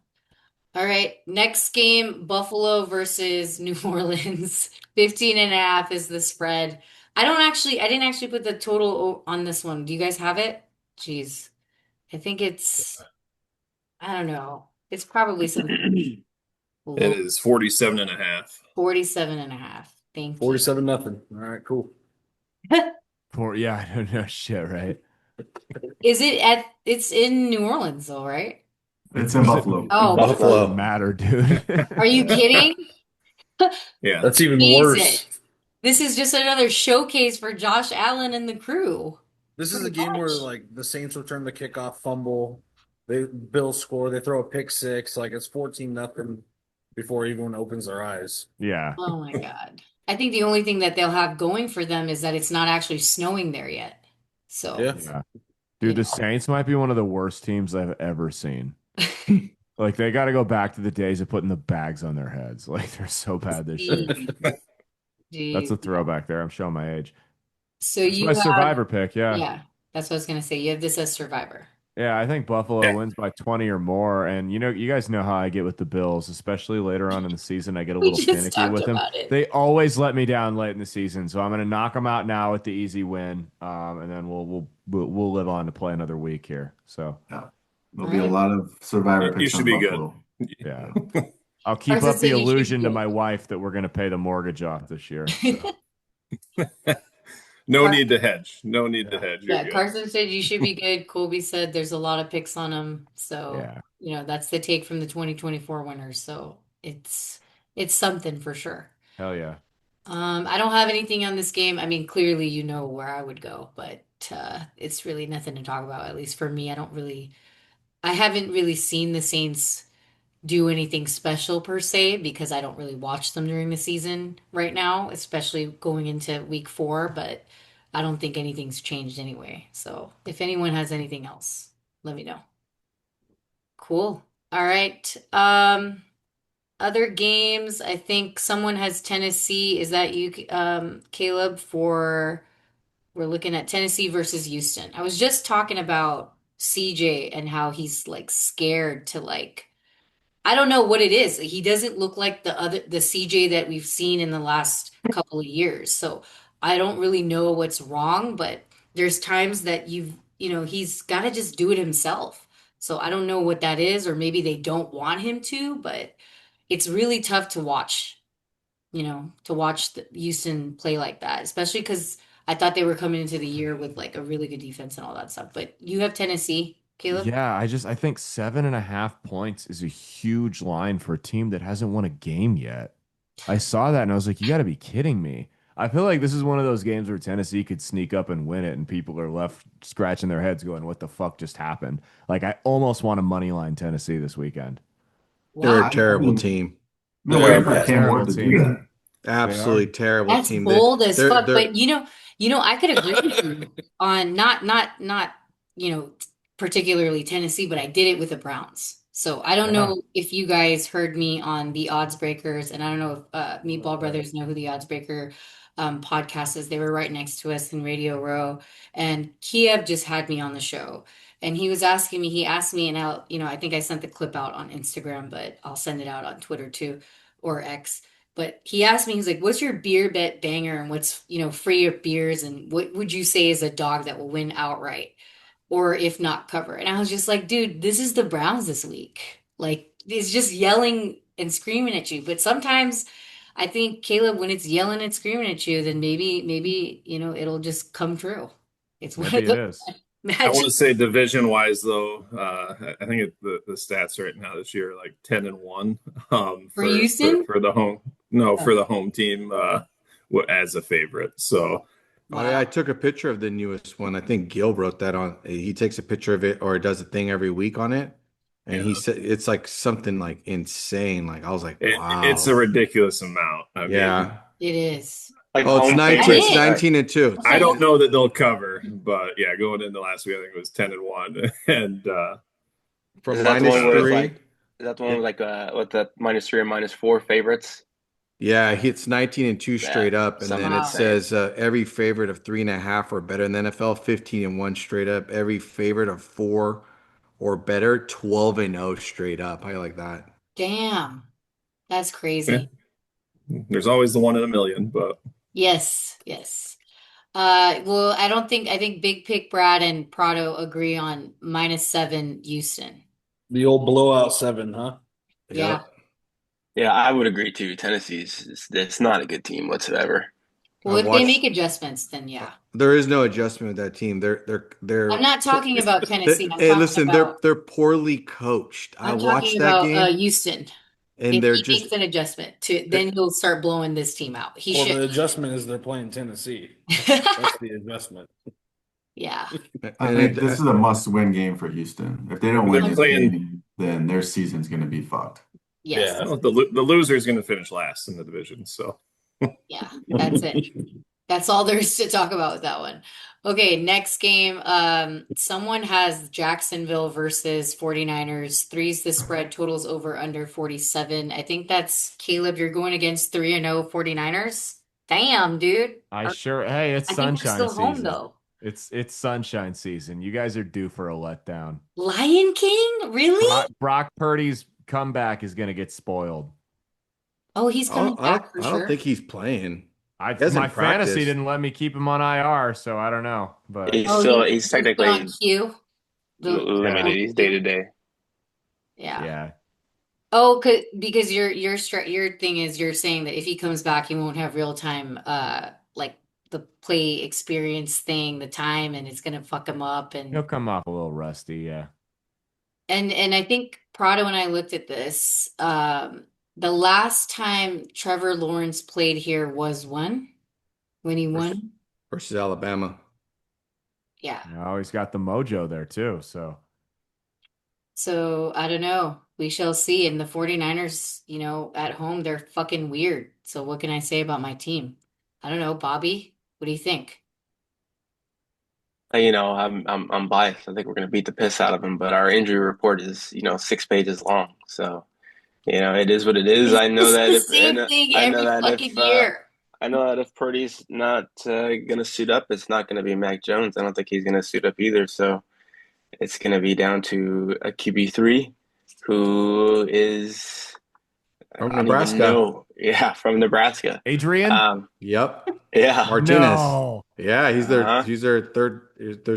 All right. Next game, Buffalo versus New Orleans. 15.5 is the spread. I didn't actually put the total on this one. Do you guys have it? Jeez. I think I don't know. It's probably something It low. is 47 and a half. 47.5. Thank you. 47-0. All right, cool. Yeah, I don't know shit, right? It's in New Orleans though, right? It's in Buffalo. Oh, Buffalo. Doesn't matter, dude. are you kidding? Yeah. That's even Jesus. worse. This is just another showcase for Josh Allen and the crew. This is a Pretty game where much. like the Saints return the kickoff fumble. Bills score. They throw a pick six. Like it's 14-0 before everyone opens their eyes. Yeah. Oh my God. I think the only thing that they'll have going for them is that it's not actually snowing there yet. So, Yeah. Yeah. you Dude, the Saints might be one of the worst teams I've ever seen. know. Like they got to go back to the days of putting the bags on their heads. Like they're so bad this year. Jeez. That's a Jeez. throwback there. I'm showing my age. So It's my you have, survivor pick. Yeah. yeah, that's what I was gonna say. You have this as Survivor. Yeah, I think Buffalo Yeah. wins by 20 or more. And you guys know how I get with the Bills, especially later on in the season. I get a We little just finicky talked with them. about it. They always let me down late in the season, so I'm going to knock them out now with the easy win, and then we'll live on to play another week here. So Yeah. There'll All be a right. lot of survivor You picks should on be good. Buffalo. yeah, I'll keep Carson up the said you should illusion be to good. my wife that we're going to pay the mortgage off this year. So, No Car- need to hedge. No need to yeah, hedge. You're Yeah, good. Carson said you should be good. Colby said there's a lot of picks on him. So, yeah, that's the take from the 2024 winners. So it's something for sure. hell yeah. I don't have anything on this game. I mean, clearly you know where I would go, but it's really nothing to talk about, at least for me. I haven't really seen the Saints do anything special per se because I don't really watch them during the season right now, especially going into week 4, but I don't think anything's changed anyway. So if anyone has anything else, let me know. Cool. All right. Other games, I think someone has Tennessee. Is that you, Caleb, for we're looking at Tennessee versus Houston. I was just talking about CJ and how he's like scared to like I don't know what it is. He doesn't look like the CJ that we've seen in the last couple of years. So I don't really know what's wrong, but there's times that he's got to just do it himself. So I don't know what that is, or maybe they don't want him to, but it's really tough to watch Houston play like that, especially because I thought they were coming into the year with like a really good defense and all that stuff. But you have Tennessee, Caleb? Yeah, I think 7.5 points is a huge line for a team that hasn't won a game yet. I saw that and I was like, you got to be kidding me. I feel like this is one of those games where Tennessee could sneak up and win it, and people are left scratching their heads going, what the fuck just happened? Like, I almost want to money line Tennessee this weekend. They're Wow. a terrible I've team. been Yeah, waiting for yeah. Cam Terrible Ward to do team. that. Absolutely terrible That's team. bold as fuck. They're But I could agree with you on not particularly Tennessee, but I did it with the Browns. So I don't Yeah. know if you guys heard me on the Odds Breakers, and I don't know if Meatball Brothers know who the Odds Breaker podcast is. They were right next to us in Radio Row, and Kiev just had me on the show, and he was asking me. He asked me, and I think I sent the clip out on Instagram, but I'll send it out on Twitter too, or X. But he asked me, he's like, what's your beer bet banger and what's, free of beers and what would you say is a dog that will win outright or if not cover? And I was just like, dude, this is the Browns this week. Like, it's just yelling and screaming at you. But sometimes I think, Caleb, when it's yelling and screaming at you, then maybe, it'll just come true. It's one Maybe of it those I is. want to magic say division wise though, I think the stats right now this year are like 10-1 for Houston. for the home no Oh, for the home team as a favorite. So Oh yeah, I wow. took a picture of the newest one. I think Gil wrote that on. He takes a picture of it or does a thing every week on it, and yeah, he said it's like something like insane. Like I was like, it's a wow, ridiculous amount. I mean, yeah. It is. Like Oh, it's home 19. favorites, It's That is. right? 19-2. I don't know that they'll cover, but yeah, going into last week I think it was 10-1 and From Is that the one where it's -3. like, is that the one with like with the -3 and -4 favorites? Yeah, it's 19-2 Yeah, straight up, and something then it Wow. insane. says every favorite of 3.5 or better in the NFL, 15-1 straight up. Every favorite of 4 or better, 12-0 straight up. I like that. Damn. That's yeah, crazy. there's always the one in a million, but Yes, yes. Well, I think Big Pick Brad and Prado agree on -7 Houston. The old blowout 7, huh? Yeah. Yep. Yeah, I would agree too. Tennessee's it's not a good team whatsoever. Well, I've if they watched. make adjustments, then yeah. There is no adjustment with that team. I'm not talking about Tennessee. Hey, listen, they're poorly coached. I I'm watched talking that about game, Houston. and If they're he just. makes an adjustment They, then he'll start blowing this team out. He Well, should. the adjustment is they're playing Tennessee. That's the adjustment. Yeah. I and think it, this is a must-win game for Houston. If they don't win they're this playing. game, then their season's going to be fucked. Yes. Yeah. Well, the loser is going to finish last in the division. So Yeah, that's it. That's all there is to talk about with that one. Okay, next game. Someone has Jacksonville versus 49ers. Three's the spread, totals over under 47. I think that's Caleb. You're going against 3-0 49ers. Damn, dude. Hey, it's I think we're sunshine still home season. though. It's sunshine season. You guys are due for a letdown. Lion King? Really? Brock Purdy's comeback is gonna get spoiled. Oh, he's coming back for I don't sure. think he's playing. I He hasn't my fantasy practiced. didn't let me keep him on IR, so I don't know. But Oh, He's he's been on technically cue. limited. yeah, He's day to day. Yeah. yeah. Oh, because your thing is you're saying that if he comes back, he won't have real time, like the play experience thing, the time, and it's gonna fuck him up. He'll come off a little rusty, yeah. And I think Prado and I looked at this. The last time Trevor Lawrence played here was when he versus, won. versus Alabama. Yeah. No, he's got the mojo there too. So So I don't know. We shall see. And the 49ers, at home, they're fucking weird. So what can I say about my team? I don't know, Bobby. What do you think? I'm biased. I think we're going to beat the piss out of him, but our injury report is 6 pages long. So it is what it is. It's I know just that the if and same thing I know every that fucking if year. I know that if Purdy's not going to suit up, it's not going to be Mac Jones. I don't think he's going to suit up either. So it's going to be down to a QB3 who is From I don't even Nebraska. know. Yeah, from Nebraska. Adrian? Um, Yep. yeah. Martinez. No. Yeah, Uh-huh. he's their third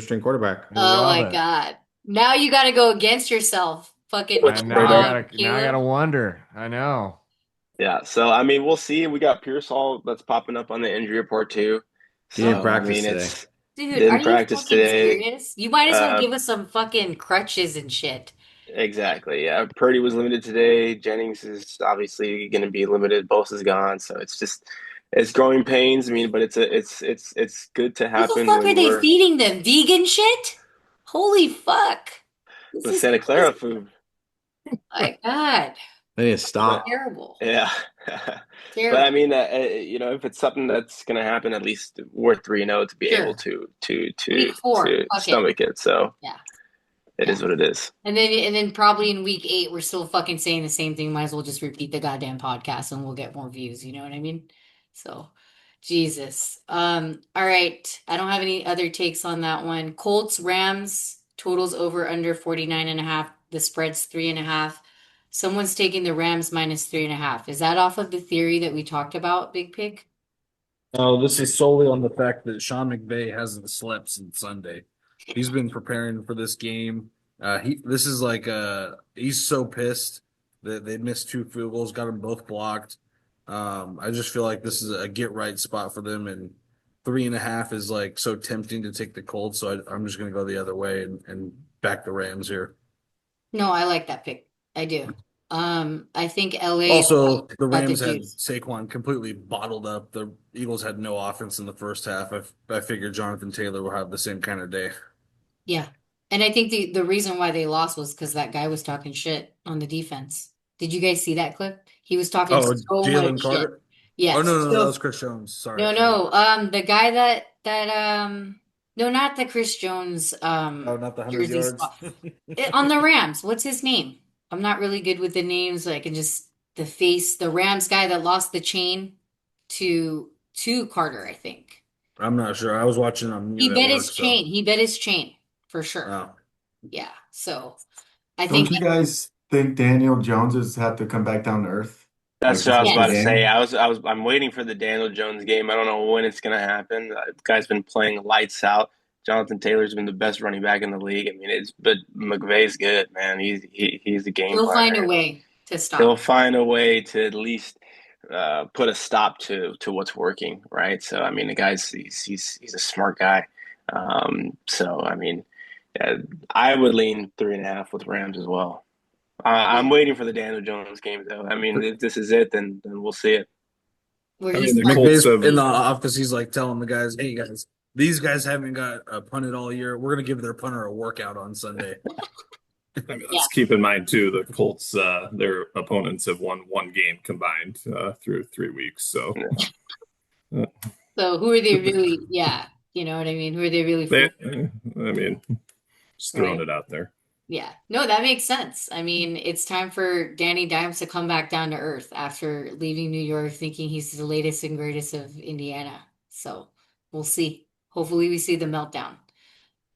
string quarterback. I Oh love my it. God. Now you got to go against yourself. Fucking Which And now I moron, gotta Caleb. wonder. I know. Yeah, so I mean, we'll see. We got Pearsall that's popping up on the injury report too. He didn't So I practice mean, today. it's Dude, are didn't you practice fucking today. serious? You might as well Uh, give us some fucking crutches and shit. exactly. Yeah, Purdy was limited today. Jennings is obviously going to be limited. Bosa's gone, so it's growing pains. I mean, but it's good to What the happen fuck are when they we're feeding them? Vegan shit? Holy fuck. This with is Santa Clara food. my God. They need to But stop. Terrible. yeah, but I Terrible. mean, if it's something that's going to happen, at least we're 3-0 to be able Sure. to Week 4. Fuck it. stomach it. So Yeah. it Yeah. is what it is. And then probably in week 8, we're still fucking saying the same thing. Might as well just repeat the goddamn podcast and we'll get more views. You know what I mean? So, Jesus. All right. I don't have any other takes on that one. Colts, Rams, totals over under 49.5. The spread's 3.5. Someone's taking the Rams minus 3.5. Is that off of the theory that we talked about, Big Pig? No, this is solely on the fact that Sean McVay hasn't slept since Sunday. He's been preparing for this game. He's so pissed that they missed 2 field goals, got them both blocked. I just feel like this is a get right spot for them, and 3.5 is like so tempting to take the Colts. So I'm just going to go the other way and back the Rams here. No, I like that pick. I do. I think LA's Also, the got the Rams had juice. Saquon completely bottled up. The Eagles had no offense in the first half. I figured Jonathan Taylor will have the same kind of day. Yeah. And I think the reason why they lost was because that guy was talking shit on the defense. Did you guys see that clip? He was talking Oh, so much Jalen shit. Carter? Oh, Yes. no, that was Chris Jones. Sorry. No, no. The guy that no, not the Chris Jones Oh, not the 100 jersey yards. swap. On the Rams. What's his name? I'm not really good with the names. So I can just the Rams guy that lost the chain to Carter, I think. I'm not sure. I was watching on He mute at bet his work, so. chain. He bet his chain for sure. Oh. Yeah. So I Don't think you guys think Daniel Jones has had to come back down to earth? Like That's what this I was is the about to yes. say. game. I'm waiting for the Daniel Jones game. I don't know when it's going to happen. The guy's been playing lights out. Jonathan Taylor's been the best running back in the league. I mean, but McVay's good, man. He's a game He'll find a planner. way to He'll stop. find a way to at least put a stop to what's working, right? So I mean, the guy's he's a smart guy. So I mean, uh, I would lean 3.5 with Rams as well. I'm Yeah. waiting for the Daniel Jones game, though. I mean, if this is it, then we'll see it. Where I mean, he's the like, Colts McVay's have in the office. He's like telling the guys, hey, guys, these guys haven't got a punted all year. We're going to give their punter a workout on Sunday. I mean, Yeah. let's keep in mind too, the Colts, their opponents have won one game combined through 3 weeks. So Yeah. uh, So who are they really? Yeah, you know what I mean? Who are they really they, fooling, I mean, just throwing right? it out there. Yeah. No, that makes sense. I mean, it's time for Danny Dimes to come back down to earth after leaving New York thinking he's the latest and greatest of Indiana. So we'll see. Hopefully we see the meltdown.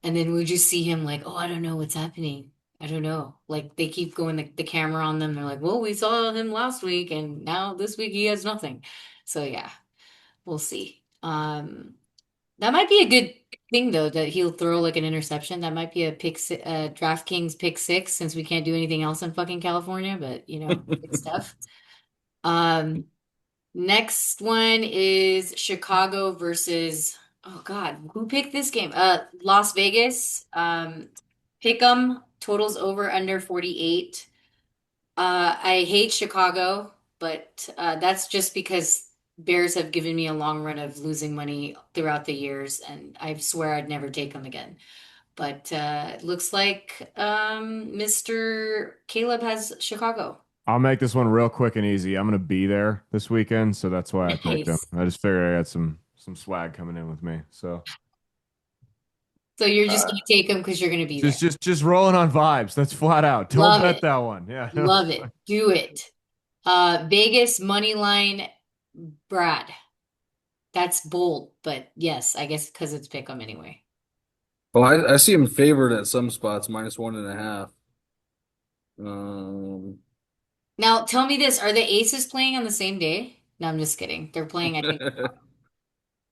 And then we'll just see him like, oh, I don't know what's happening. I don't know. Like they keep going the camera on them. They're like, well, we saw him last week and now this week he has nothing. So yeah, we'll see. That might be a good thing though, that he'll throw like an interception. That might be a DraftKings pick six since we can't do anything else in fucking California, but you know, good stuff. Um, Next one is Chicago versus, oh God, who picked this game? Las Vegas. Pick 'em, totals over under 48. I hate Chicago, but that's just because Bears have given me a long run of losing money throughout the years, and I swear I'd never take them again. But it looks like Mr. Caleb has Chicago. I'll make this one real quick and easy. I'm gonna be there this weekend, so that's why I picked him. Nice. I just figured I got some swag coming in with me. So So you're just Uh, gonna take them because you're gonna be there. just rolling on vibes. That's flat out. Don't Love bet it. that one. Yeah, no, Love it. Do it. Vegas money line, Brad. That's bold, but yes, I guess because it's pick 'em anyway. Well, I see him favored at some spots, -1.5. Um, Now, tell me this, are the Aces playing on the same day? No, I'm just kidding. They're playing, I think.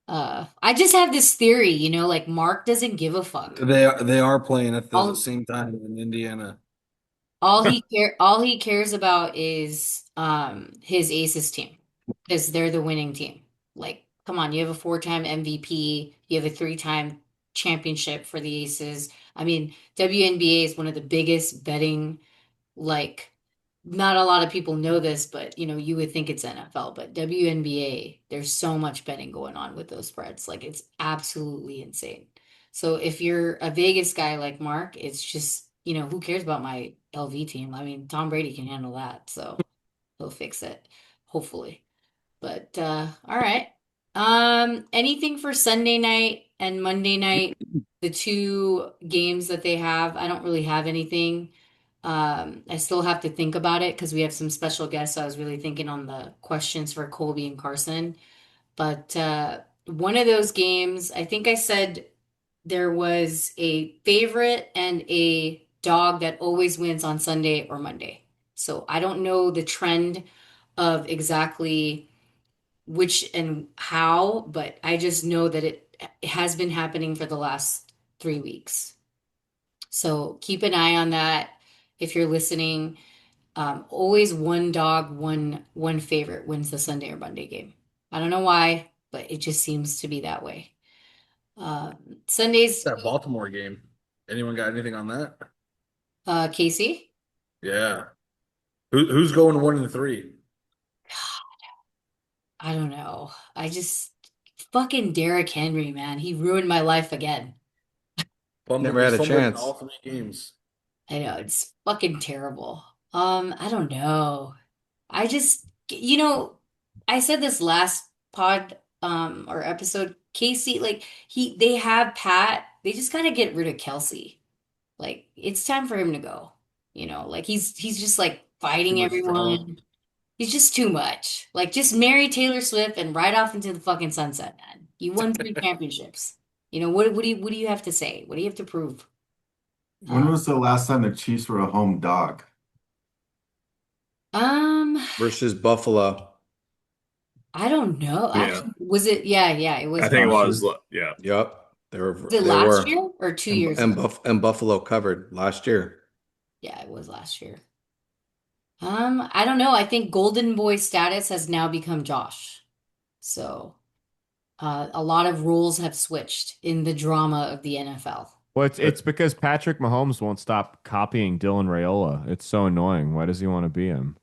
I just have this theory, like Mark doesn't give a fuck. they are playing at the All same time in Indiana. all he cares about is his Aces team because they're the winning team. Like, come on, you have a four-time MVP, you have a three-time championship for the Aces. I mean, WNBA is one of the biggest betting, like, not a lot of people know this, but you would think it's NFL, but WNBA, there's so much betting going on with those spreads. Like it's absolutely insane. So if you're a Vegas guy like Mark, it's just, who cares about my LV team? I mean, Tom Brady can handle that, so he'll fix it, hopefully. But all right. Anything for Sunday night and Monday night, the two games that they have, I don't really have anything. I still have to think about it because we have some special guests. So I was really thinking on the questions for Colby and Carson. But one of those games, I think I said there was a favorite and a dog that always wins on Sunday or Monday. So I don't know the trend of exactly which and how, but I just know that it has been happening for the last 3 weeks. So keep an eye on that if you're listening. Always one dog, one favorite wins the Sunday or Monday game. I don't know why, but it just seems to be that way. Sundays, That Baltimore game. Anyone got anything on that? Casey. Yeah. Who's going 1-3? I don't know. I just fucking Derrick Henry, man. He ruined my life again. Never He's had a fumbled in chance. all 3 games. I know it's fucking terrible. I don't know. I just, I said this last pod, or episode, Casey, like they have Pat, they just gotta get rid of Kelsey. Like it's time for him to go. Like he's just like Too fighting much drama. everyone. He's just too much. Like just marry Taylor Swift and ride off into the fucking sunset, man. You won three championships. What do you have to say? What do you have to prove? When Uh, was the last time the Chiefs were a home dog? um, Versus Buffalo. I don't know. Yeah, Actually, was it? Yeah, yeah, it I was think it last Last year? was. Yeah, Yep. They Was were it they last were. year or 2 years ago? And Buffalo covered last year. Yeah, it was last year. I don't know. I think Golden Boy status has now become Josh. So, a lot of rules have switched in the drama of the NFL. well, it's because Patrick Mahomes won't stop copying Dylan Raiola. It's so annoying. Why does he want to be him?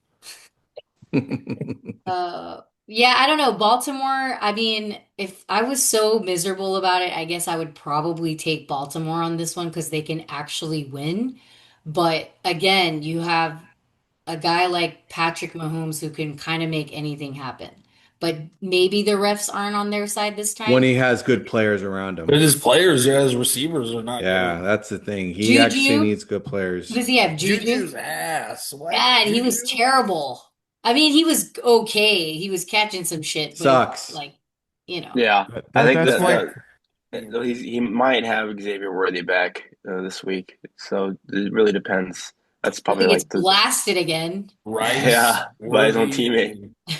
Yeah, I don't know. Baltimore, I mean, if I was so miserable about it, I guess I would probably take Baltimore on this one because they can actually win. But again, you have a guy like Patrick Mahomes who can kind of make anything happen. But maybe the refs aren't on their side this When time. he has good players around But him. his players, yeah, his receivers are not Yeah, good. that's the thing. He actually Juju, needs good who players. does he have? Juju? Juju's ass. What? God, he was Juju? terrible. I mean, he was okay. He was catching some shit, but it was Sucks. like, you know. Yeah, I think That's that like he might have Xavier Worthy back this week, so it really depends. That's If probably he gets like the blasted again. Rice, yeah by his own teammate. Worthy.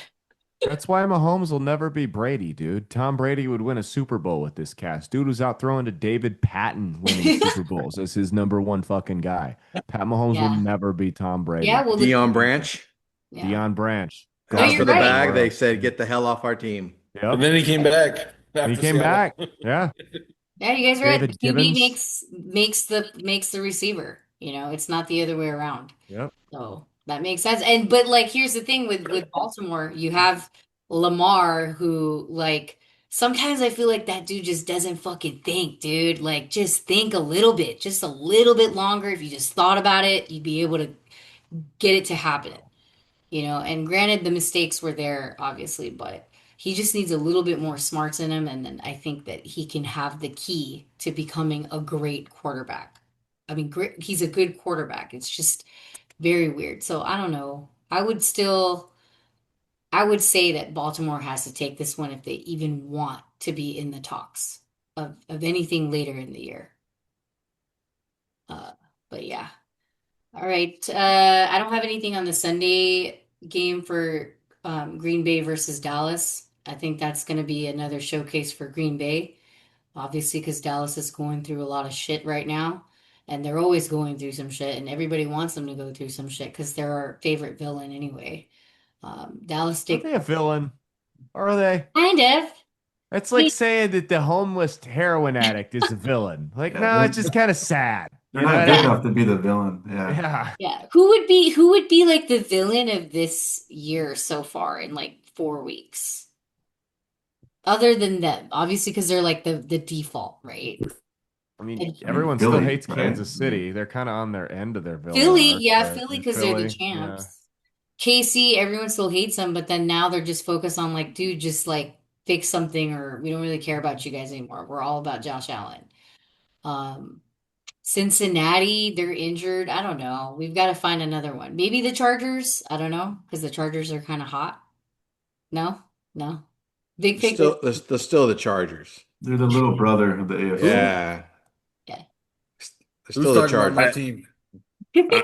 that's why Mahomes will never be Brady, dude. Tom Brady would win a Super Bowl with this cast. Dude was out throwing to David Patton winning Super Bowls as his number one fucking guy. Pat Mahomes will Yeah. never be Tom Yeah, Brady. well, Dion Branch yeah. Deion Branch, No, gone God for you're the forgive the right. bag. They world. said, "Get the hell off our team." And Yep. then he came back And he after came Seattle. back. Yeah. Yeah, you guys are right. The David QB Gibbons. makes the receiver. You know, it's not the other way around. Yep. So that makes sense. And but like here's the thing with Baltimore, you have Lamar who like sometimes I feel like that dude just doesn't fucking think, dude. Like just think a little bit, just a little bit longer. If you just thought about it, you'd be able to get it to happen. You know, and granted the mistakes were there, obviously, but he just needs a little bit more smarts in him, and then I think that he can have the key to becoming a great quarterback. I mean, great, he's a good quarterback. It's just very weird. So I don't know. I would say that Baltimore has to take this one if they even want to be in the talks of anything later in the year. Uh, but yeah. All right. I don't have anything on the Sunday game for Green Bay versus Dallas. I think that's going to be another showcase for Green Bay, obviously, because Dallas is going through a lot of shit right now. And they're always going through some shit, and everybody wants them to go through some shit because they're our favorite villain anyway. Dallas Are stick they a villain? Or are they? kind of. It's I like mean, saying that the homeless heroin addict is a villain. Like, Yeah, no, it's just kind of sad. they're You know not what I good yeah, mean? enough to be the villain. Yeah. Yeah. yeah. Who would be like the villain of this year so far in like 4 weeks? Other than them, obviously, because they're like the default, right? I mean, And I mean, everyone still Philly, hates right? Kansas City. They're kind of on their end of their villain Philly, arc, yeah, but Philly in because they're the Philly, yeah. champs. KC, everyone still hates them, but then now they're just focused on like, dude, just like fix something, or we don't really care about you guys anymore. We're all about Josh Allen. Um, Cincinnati, they're injured. I don't know. We've got to find another one. Maybe the Chargers. I don't know because the Chargers are kind of hot. No, no. Big figure. They're still the Chargers. They're the little brother of the AFC. Who? Yeah, Yeah. they're Who's still the talking about my Chargers. I, team?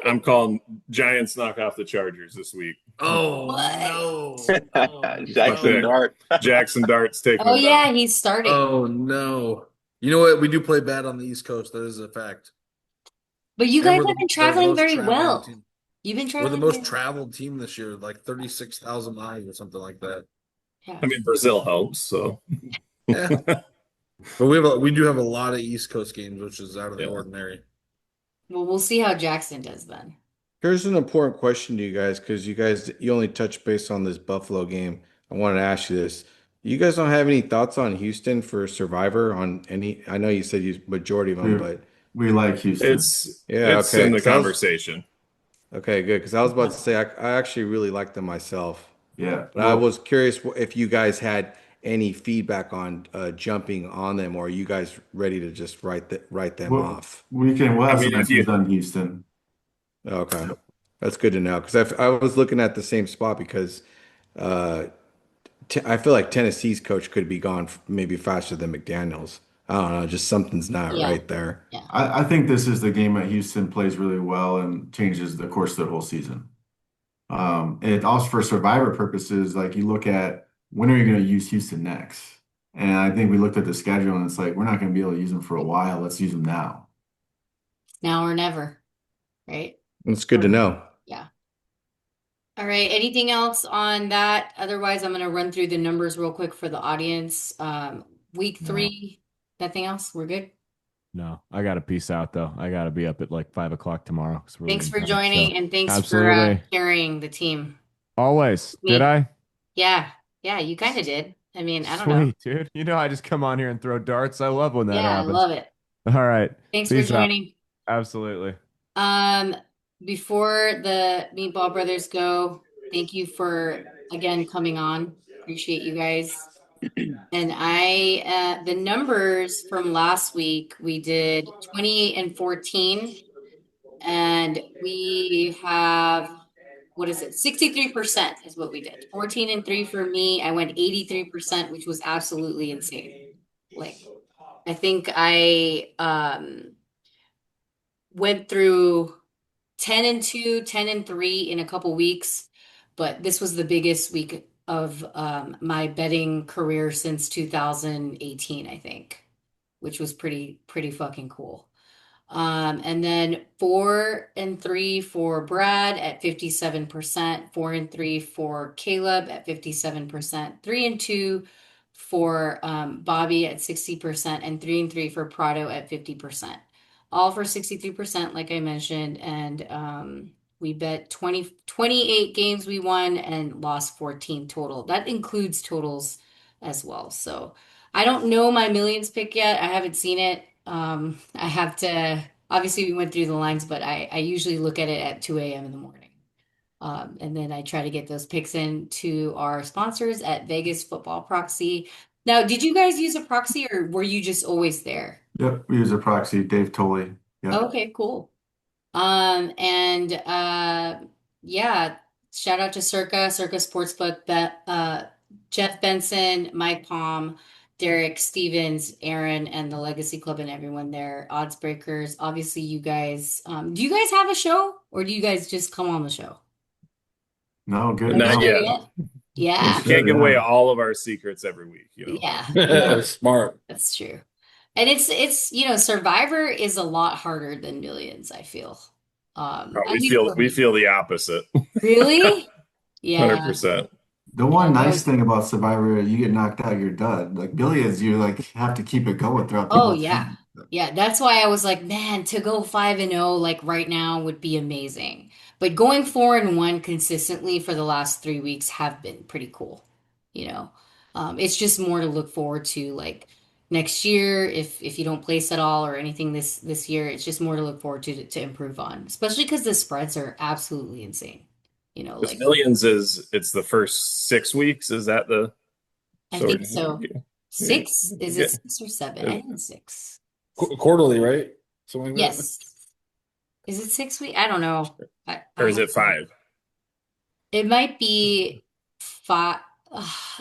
I'm calling Giants knock off the Chargers this week. Oh What? no! Oh Fuck Jackson that. no! Dart. Jackson Dart's taking Oh them down. yeah, he's starting. Oh no! You know what? We do play bad on the East Coast. That is a fact. But you And guys we're have been the traveling most very traveling well. team. You've been We're the traveling most very traveled team this year, like 36,000 miles or something like that. yeah. I mean, Brazil helps, so Yeah, but we do have a lot of East Coast games, which is out of the yeah. ordinary. Well, we'll see how Jackson does then. Here's an important question to you guys because you only touched base on this Buffalo game. I wanted to ask you this. You guys don't have any thoughts on Houston for Survivor on any? I know you said you majority of them, We but we like Houston. yeah, It's okay. in the conversation. Okay, good. Because I was about to say I actually really like them myself, Yeah. but I Well, was curious if you guys had any feedback on jumping on them, or are you guys ready to just write them off? we'll I have mean, some if answers you on Houston. Okay, that's good to know because I was looking at the same spot because uh, I feel like Tennessee's coach could be gone maybe faster than McDaniel's. I don't know, just something's not Yeah, right there. yeah. I think this is the game that Houston plays really well and changes the course of the whole season. And also for survivor purposes, like you look at when are you going to use Houston next? And I think we looked at the schedule and it's like we're not going to be able to use them for a while. Let's use them now. Now or never, right? It's good to know. Yeah. All right. Anything else on that? Otherwise, I'm going to run through the numbers real quick for the audience. Week No, 3, nothing else. We're good. no. I got to peace out though. I got to be up at like 5 o'clock tomorrow because we're Thanks leaving for tonight. joining So and thanks for absolutely. carrying the team. Always. Did Me. I? Yeah. Yeah, you kind of did. I mean, I don't know. Sweet, dude. You know, I just come on here and throw darts. I love when that Yeah, I happens. love it. All right. Thanks for Peace out. joining. Absolutely. Um, Before the Meatball Brothers go, thank you for again coming on. Appreciate you guys. And the numbers from last week, we did 28 and 14, and we have, what is it? 63% is what we did. 14 and 3 for me. I went 83%, which was absolutely insane. Like, I think I went through 10 and 2, 10 and 3 in a couple weeks, but this was the biggest week of my betting career since 2018, I think, which was pretty fucking cool. And then 4 and 3 for Brad at 57%, 4 and 3 for Caleb at 57%, 3 and 2 for Bobby at 60%, and 3 and 3 for Prado at 50%. All for 63%, like I mentioned. And we bet 28 games we won and lost 14 total. That includes totals as well. So I don't know my millions pick yet. I haven't seen it. I have to, obviously we went through the lines, but I usually look at it at 2 a.m. in the morning. And then I try to get those picks in to our sponsors at Vegas Football Proxy. Now, did you guys use a proxy or were you just always there? Yep, we use a proxy, Dave Tolley. Yep. Okay, cool. And yeah, shout out to Circa Sportsbook, Jeff Benson, Mike Palm, Derek Stevens, Aaron, and the Legacy Club and everyone there, odds breakers. Obviously, you guys, do you guys have a show or do you guys just come on the show? No, good. No Not show No, yet. yet? we Yeah, We can't should, give away yeah. all of our secrets every week, you know. yeah, Yeah, smart. that's true. And Survivor is a lot harder than Millions, I feel. Oh, At we least feel for we me. feel the opposite. Really? Yeah. 100%. The Yeah, one no. nice thing about Survivor, you get knocked out, you're done. Like billiards, you like have to keep it going throughout the Oh whole yeah. thing. Yeah, that's why I was like, man, to go 5 and 0 like right now would be amazing. But going 4 and 1 consistently for the last 3 weeks have been pretty cool. You know, it's just more to look forward to like next year if you don't place at all or anything this year. It's just more to look forward to improve on, especially because the spreads are absolutely insane. This Like millions is it's the first 6 weeks. Is that the I so think so. Six, is it get 6 or 7? I think six. Quarterly, right? Something like that. Yes. Is it 6 weeks? I don't know. I or is have it five? it might be five.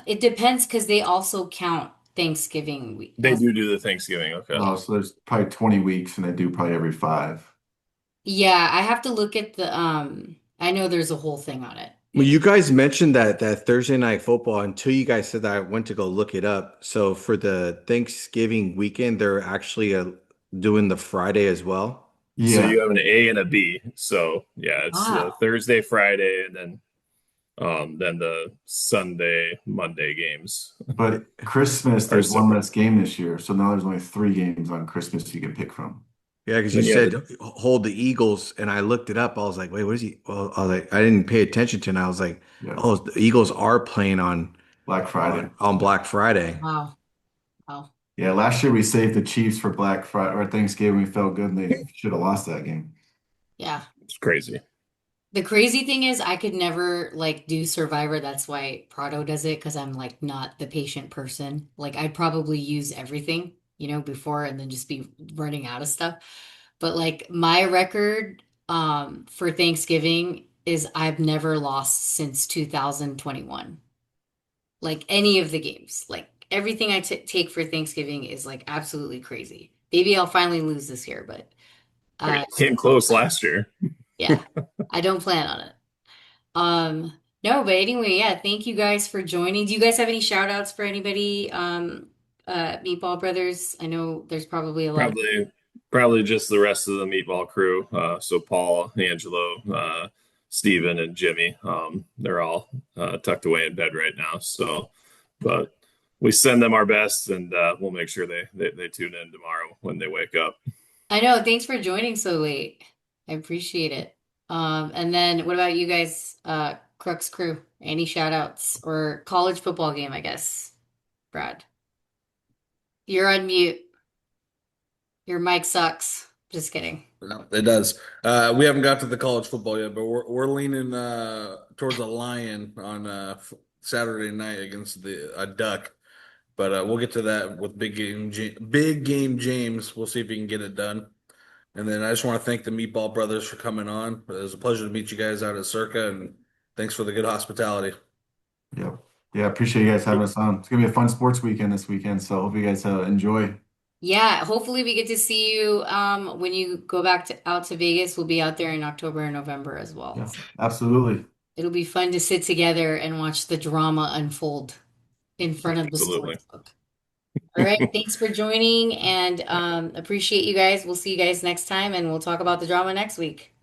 It depends because they also count Thanksgiving week They as do the Thanksgiving. Okay. yeah. Oh, so there's probably 20 weeks and they do probably every five. Yeah, I have to look at the I know there's a whole thing on it. Well, you guys mentioned that Thursday night football until you guys said that I went to go look it up. So for the Thanksgiving weekend, they're actually doing the Friday as well. So Yeah, you have an A and a B. So yeah, it's the Wow. Thursday, Friday, and then the Sunday, Monday games but Christmas, are there's one separate. less game this year. So now there's only 3 games on Christmas you can pick from. Yeah, because you Then you have said the hold the Eagles, and I looked it up. I was like, wait, what is he? Well, I was like, I didn't pay attention to it. And I was like, Yeah, oh, the Eagles are playing on Black Friday. on Black Friday. Wow. Wow. Yeah, last year we saved the Chiefs for Black Friday or Thanksgiving. We felt good and they should have lost that game. Yeah. it's crazy. The crazy thing is I could never like do Survivor. That's why Prado does it because I'm like not the patient person. Like I'd probably use everything, before and then just be running out of stuff. But like my record for Thanksgiving is I've never lost since 2021. Like any of the games. Like everything I take for Thanksgiving is like absolutely crazy. Maybe I'll finally lose this year, but I mean, I it came close last year. yeah, I don't plan on it. No, but anyway, yeah, thank you guys for joining. Do you guys have any shout outs for anybody? Meatball Brothers. I know there's probably a lot of Probably just the rest of the meatball crew. So Paul, Angelo, Steven, and Jimmy. They're all tucked away in bed right now. So, but we send them our best, and we'll make sure they tune in tomorrow when they wake up. I know, thanks for joining so late. I appreciate it. And then what about you guys, Crooks crew? Any shout outs or college football game, I guess, Brad? You're on mute. Your mic sucks. Just kidding. No, it does. We haven't got to the college football yet, but we're leaning towards a Lion on Saturday night against the a Duck. But we'll get to that with Big Game James. We'll see if he can get it done. And then I just want to thank the Meatball Brothers for coming on. It was a pleasure to meet you guys out at Circa, and thanks for the good hospitality. Yep. Yeah, appreciate you guys having us on. It's gonna be a fun sports weekend this weekend, so hope you guys enjoy. Yeah, hopefully we get to see you when you go back out to Vegas. We'll be out there in October and November as well. Yeah, absolutely. It'll be fun to sit together and watch the drama unfold in front of the Absolutely. sports book. All right, thanks for joining and appreciate you guys. We'll see you guys next time and we'll talk about the drama next week.